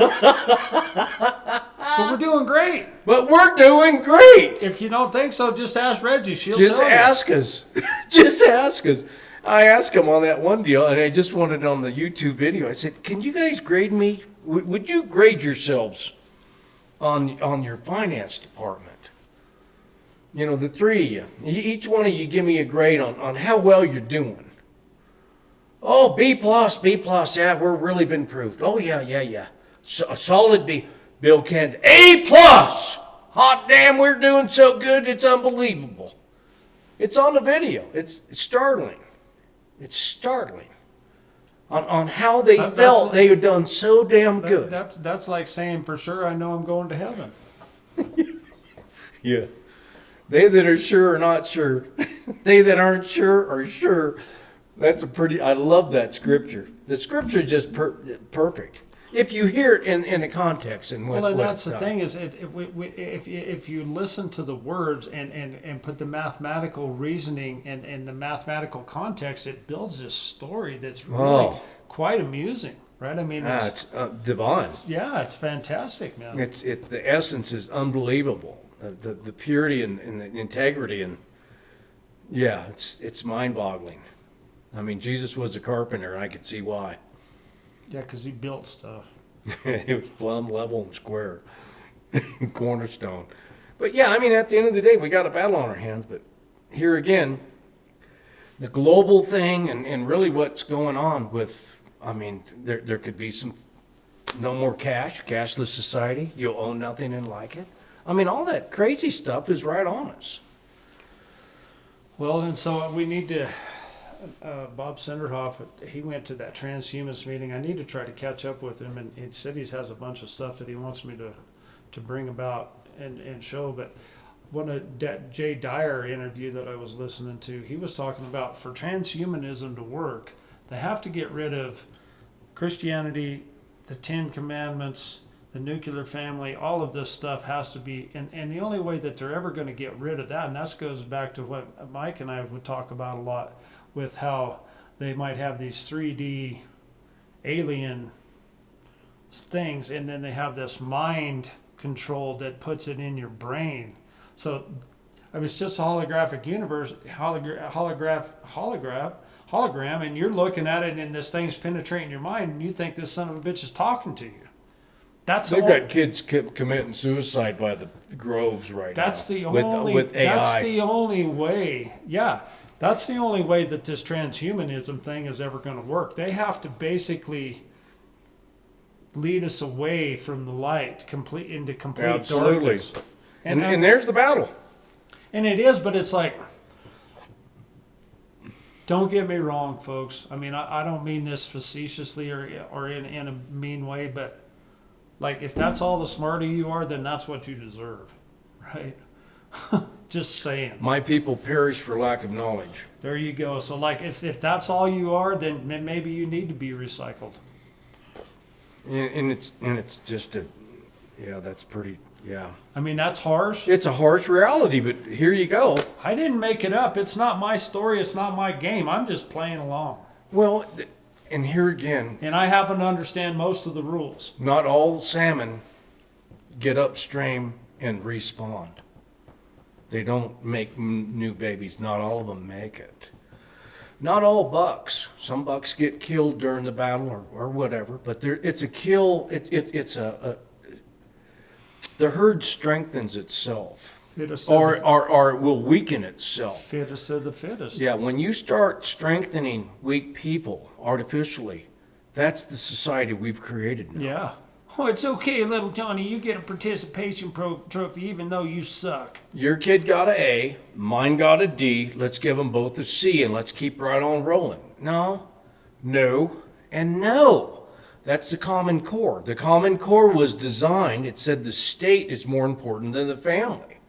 But we're doing great. But we're doing great. If you don't think so, just ask Reggie. She'll Just tell you. ask us. Just ask us. I asked him on that one deal, and I just wanted it on the YouTube video. I said, "Can you guys grade me? Would you grade yourselves on your finance department? You know, the three of you. Each one of you give me a grade on how well you're doing." "Oh, B plus, B plus. Yeah, we're really been improved." "Oh, yeah. So, a solid B." Bill Kent, "A plus. Hot damn, we're doing so good, it's unbelievable." It's on the video. It's startling. It's startling on how they felt they had done so damn good. That's like saying, for sure, I know I'm going to heaven. Yeah. They that are sure are not sure. They that aren't sure are sure. That's I love that scripture. The scripture is just perfect. If you hear it in the context and what. Well, and what that's it's the thing is, if you listen to the words and put the mathematical reasoning and the mathematical context, it builds this story that's really quite amusing, right? I mean, it's divine. Yeah, it's fantastic, man. The essence is unbelievable. The purity and the integrity and yeah, it's mind-boggling. I mean, Jesus was a carpenter, and I could see why. Yeah, because he built stuff. It was plumb, level, and square. Cornerstone. But yeah, I mean, at the end of the day, we got a battle on our hands. But here again, the global thing and really what's going on with, I mean, there could be some, no more cashless society. You'll own nothing and like it. I mean, all that crazy stuff is right on us. Well, and so we need to, Bob Senderhoff, he went to that transhumanist meeting. I need to try to catch up with him, and he said he has a bunch of stuff that he wants me to bring about and show. But one of Jay Dyer interview that I was listening to, he was talking about for transhumanism to work, they have to get rid of Christianity, the Ten Commandments, the nuclear family. All of this stuff has to be, and the only way that they're ever going to get rid of that, and that goes back to what Mike and I would talk about a lot, with how they might have these 3D alien things, and then they have this mind control that puts it in your brain. So I mean, it's just a holographic universe, hologram, and you're looking at it, and this thing's penetrating your mind, and you think this son of a bitch is talking to you. They've got kids committing suicide by the groves right now. That's the only with AI. That's the only way. Yeah. That's the only way that this transhumanism thing is ever going to work. They have to basically lead us away from the light, into complete darkness. And there's the battle. And it is, but it's like, don't get me wrong, folks. I mean, I don't mean this facetiously or in a mean way, but like, if that's all the smarter you are, then that's what you deserve, right? Just saying. My people perish for lack of knowledge. There you go. So like, if that's all you are, then maybe you need to be recycled. And it's just that's pretty, yeah. I mean, that's harsh. It's a harsh reality, but here you go. I didn't make it up. It's not my story. It's not my game. I'm just playing along. Well, and here again. And I happen to understand most of the rules. Not all salmon get upstream and respawn. They don't make new babies. Not all of them make it. Not all bucks. Some bucks get killed during the battle or whatever. But it's a kill. The herd strengthens itself, or it will weaken itself. Fittest of the fittest. Yeah, when you start strengthening weak people artificially, that's the society we've created now. Yeah. Oh, it's okay, little Johnny. You get a participation trophy even though you suck. Your kid got an A, mine got a D. Let's give them both a C and let's keep right on rolling. No, and no. That's the Common Core. The Common Core was designed, it said the state is more important than the family.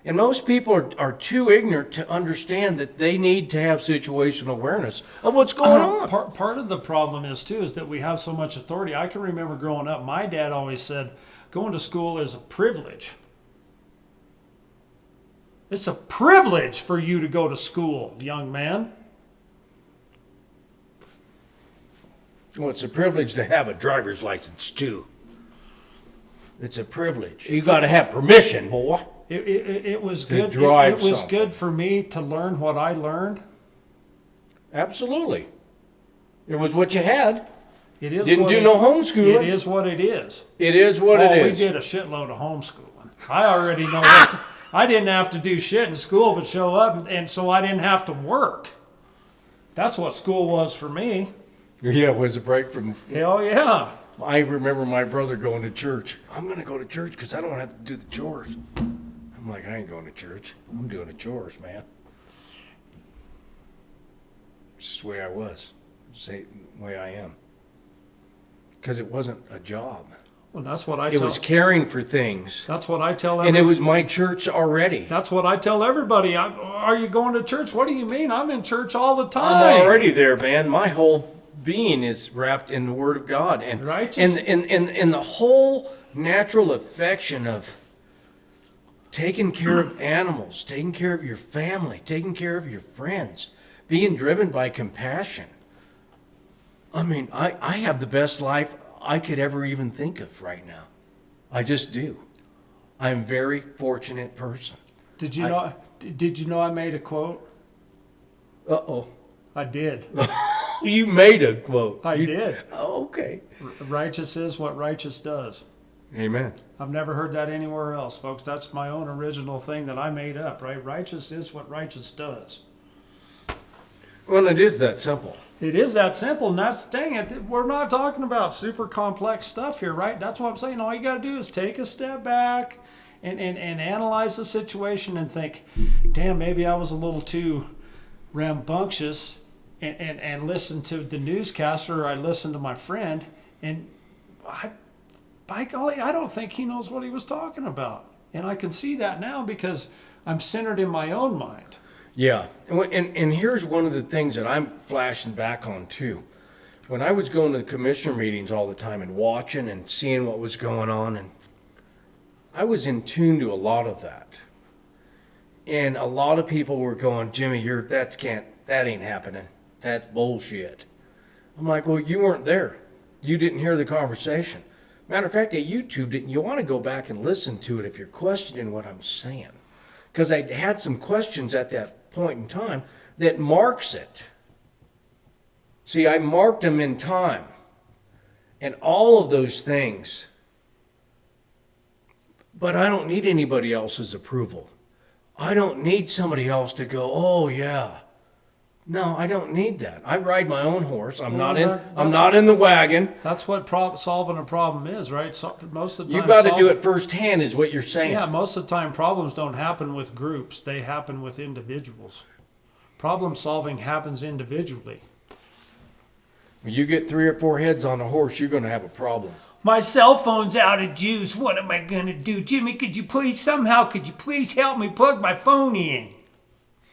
And most people are too ignorant to understand that they need to have situational awareness of what's going on. Part of the problem is that we have so much authority. I can remember growing up, my dad always said, going to school is a privilege. It's a privilege for you to go to school, young man. Well, it's a privilege to have a driver's license, too. It's a privilege. You got to have permission, boy. It was good. Drive it was something. good for me to learn what I learned. Absolutely. It was what you had. It is Didn't what do it- no homeschooling. It is what it is. It is what it is. We did a shitload of homeschooling. I already know what. I didn't have to do shit in school but show up, and so I didn't have to work. That's what school was for me. Yeah, it was a break from... Hell yeah. I remember my brother going to church. I'm going to go to church because I don't have to do the chores. I'm like, I ain't going to church. I'm doing the chores, man. It's just the way I was. The way I am. Because it wasn't a job. Well, that's what I It tell. was caring for things. That's what I tell. And it was my church already. That's what I tell everybody. Are you going to church? What do you mean? I'm in church all the time. I'm already there, man. My whole being is wrapped in the Word of God. And Righteous. and the whole natural affection of taking care of animals, taking care of your family, taking care of your friends, being driven by compassion. I mean, I have the best life I could ever even think of right now. I just do. I'm a very fortunate person. Did you know? Did you know I made a quote? Uh-oh. I did. You made a quote. I did. Oh, okay. Righteous is what righteous does. Amen. I've never heard that anywhere else, folks. That's my own original thing that I made up, right? Righteous is what righteous does. Well, it is that simple. It is that simple, and that's the thing. We're not talking about super complex stuff here, right? That's what I'm saying. All you got to do is take a step back and analyze the situation and think, damn, maybe I was a little too rambunctious and listen to the newscaster, or I listened to my friend, and by golly, I don't think he knows what he was talking about. And I can see that now because I'm centered in my own mind. Yeah. And here's one of the things that I'm flashing back on, too. When I was going to the commissioner meetings all the time and watching and seeing what was going on, and I was in tune to a lot of that. And a lot of people were going, Jimmy, that ain't happening. That's bullshit. I'm like, well, you weren't there. You didn't hear the conversation. Matter of fact, I YouTubed it, and you want to go back and listen to it if you're questioning what I'm saying. Because I had some questions at that point in time that marks it. See, I marked them in time. And all of those things. But I don't need anybody else's approval. I don't need somebody else to go, oh, yeah. No, I don't need that. I ride my own horse. I'm not in the wagon. That's what solving a problem is, right? So, most of the time, You got to do it firsthand, is what you're saying. Yeah, most of the time problems don't happen with groups. They happen with individuals. Problem solving happens individually. When you get 3 or 4 heads on a horse, you're going to have a problem. My cell phone's out of juice. What am I going to do? Jimmy, could you please help me plug my phone in?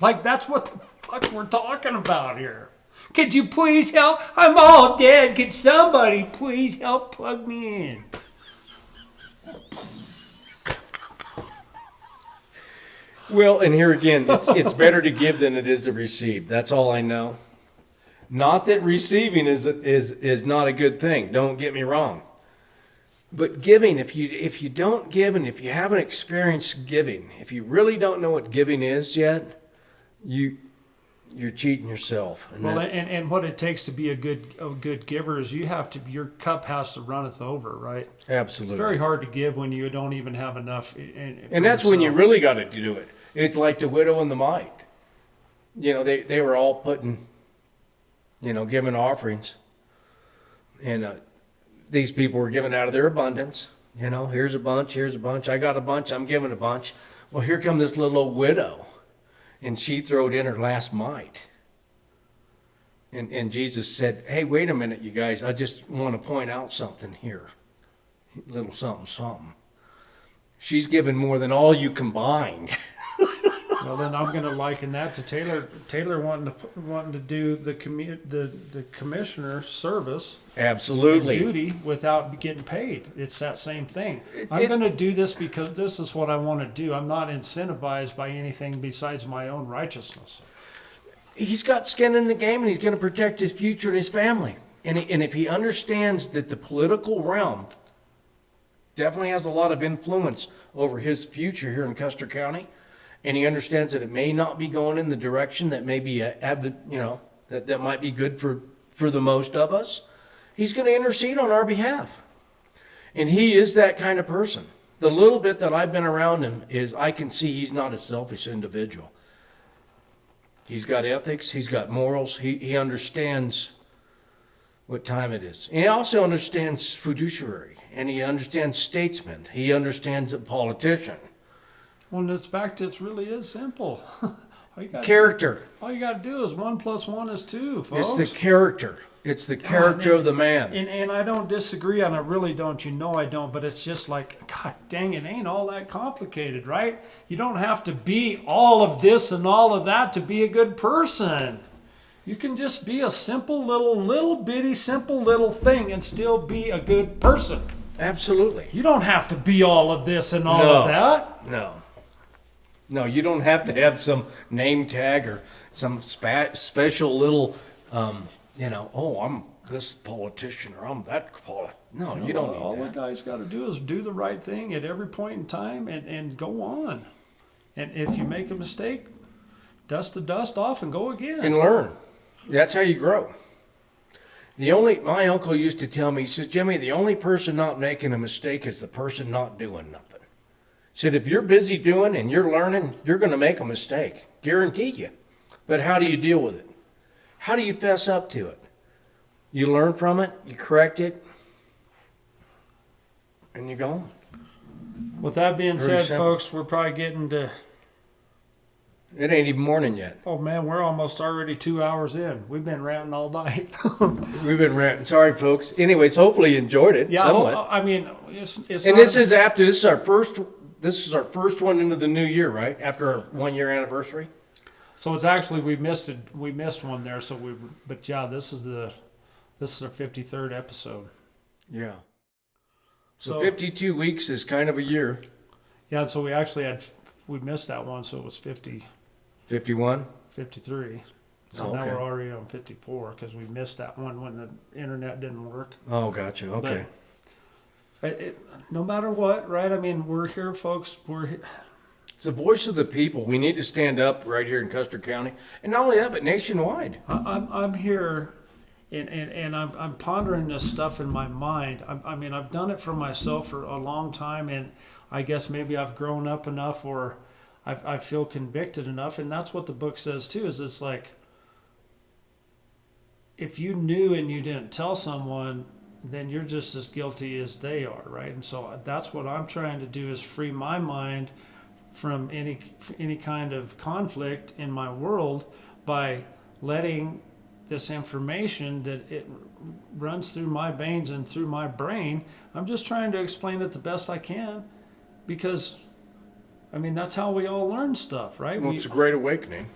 Like, that's what the fuck we're talking about here. Could you please help? I'm all dead. Could somebody please help plug me in? Well, and here again, it's better to give than it is to receive. That's all I know. Not that receiving is not a good thing. Don't get me wrong. But giving, if you don't give, and if you haven't experienced giving, if you really don't know what giving is yet, you're cheating yourself. And what it takes to be a good giver is your cup has to runneth over, right? Absolutely. It's very hard to give when you don't even have enough. And that's when you really got to do it. It's like the widow and the mite. You know, they were all putting, giving offerings. And these people were giving out of their abundance. Here's a bunch, I got a bunch, I'm giving a bunch. Well, here come this little old widow. And she throwed in her last mite. And Jesus said, hey, wait a minute, you guys. I just want to point out something here. A little something. She's given more than all you combined. Well, then I'm going to liken that to Taylor wanting to do the commissioner service Absolutely. duty without getting paid. It's that same thing. I'm going to do this because this is what I want to do. I'm not incentivized by anything besides my own righteousness. He's got skin in the game, and he's going to protect his future and his family. And if he understands that the political realm definitely has a lot of influence over his future here in Custer County, and he understands that it may not be going in the direction that may be that might be good for the most of us, he's going to intercede on our behalf. And he is that kind of person. The little bit that I've been around him is I can see he's not a selfish individual. He's got ethics, he's got morals, he understands what time it is. And he also understands fiduciary, and he understands statesman, he understands a politician. Well, it's back to it really is simple. Character. All you got to do is 1 + 1 is 2, folks. It's the character. It's the character of the man. And I don't disagree, and I really don't. You know I don't. But it's just like, God dang, it ain't all that complicated, right? You don't have to be all of this and all of that to be a good person. You can just be a simple little bitty simple little thing and still be a good person. Absolutely. You don't have to be all of this and all of that. No, you don't have to have some name tag or some special little, I'm this politician or I'm that politician. No, you don't need all that. the guy's got to do is do the right thing at every point in time and go on. And if you make a mistake, dust the dust off and go again. And learn. That's how you grow. My uncle used to tell me, he says, Jimmy, the only person not making a mistake is the person not doing nothing. He said, if you're busy doing and you're learning, you're going to make a mistake. Guarantee you. But how do you deal with it? How do you fess up to it? You learn from it, you correct it, and you go on. With that being Pretty said, simple. folks, we're probably getting to... It ain't even morning yet. Oh, man, we're almost already 2 hours in. We've been ranting all night. We've been ranting. Sorry, folks. Anyways, hopefully you enjoyed it somewhat. I mean, it's And this is our first one into the new year, right? After our 1 year anniversary. So it's actually, we missed one there, but yeah, this is our 53rd episode. Yeah. So 52 weeks is kind of a year. Yeah, and so we missed that one, so it was 50. 51? 53. So now we're already on 54 because we missed that one when the internet didn't work. Oh, gotcha. Okay. But no matter what, right? I mean, we're here, folks. We're here. It's the voice of the people. We need to stand up right here in Custer County. And not only that, but nationwide. I'm here, and I'm pondering this stuff in my mind. I mean, I've done it for myself for a long time, and I guess maybe I've grown up enough or I feel convicted enough. And that's what the book says, too, is it's like, if you knew and you didn't tell someone, then you're just as guilty as they are, right? And so that's what I'm trying to do, is free my mind from any kind of conflict in my world by letting this information that it runs through my veins and through my brain. I'm just trying to explain it the best I can, because I mean, that's how we all learn stuff, right? Well, it's a great awakening.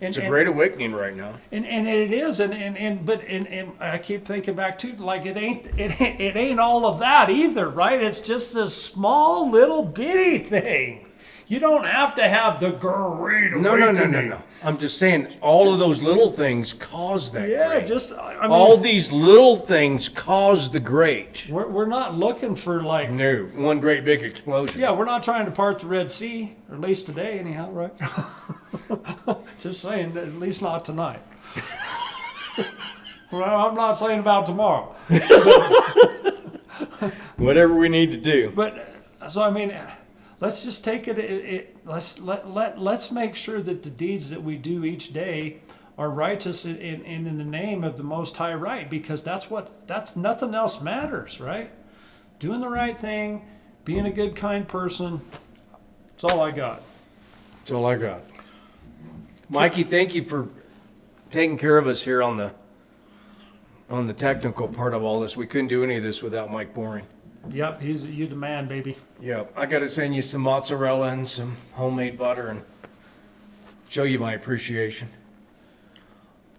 It's a great awakening right now. And it is, but I keep thinking back to, like, it ain't all of that either, right? It's just this small little bitty thing. You don't have to have the great awakening. No. I'm just saying all of those little things cause that great. I mean, all these little things cause the great. We're not looking for, like... No, one great big explosion. Yeah, we're not trying to part the Red Sea, or at least today anyhow, right? Just saying, at least not tonight. Well, I'm not saying about tomorrow. Whatever we need to do. But, so I mean... Let's just take let's make sure that the deeds that we do each day are righteous in the name of the Most High, right? Because that's nothing else matters, right? Doing the right thing, being a good, kind person. That's all I got. That's all I got. Mikey, thank you for taking care of us here on the technical part of all this. We couldn't do any of this without Mike Boring. Yep, you the man, baby. Yeah, I got to send you some mozzarella and some homemade butter, and show you my appreciation.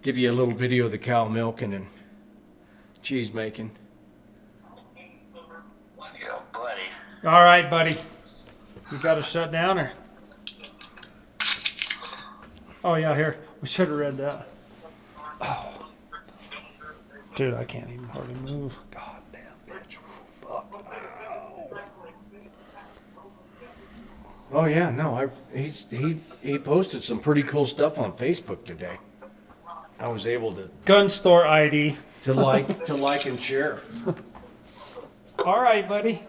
Give you a little video of the cow milking and cheese making. Yeah, buddy. All right, buddy. You got to shut down or? Oh yeah, here. We should have read that. Oh, dude, I can't even hardly move. God damn, bitch. Fuck. Oh yeah, no, he posted some pretty cool stuff on Facebook today. I was able Gun store ID. to like and share. All right, buddy.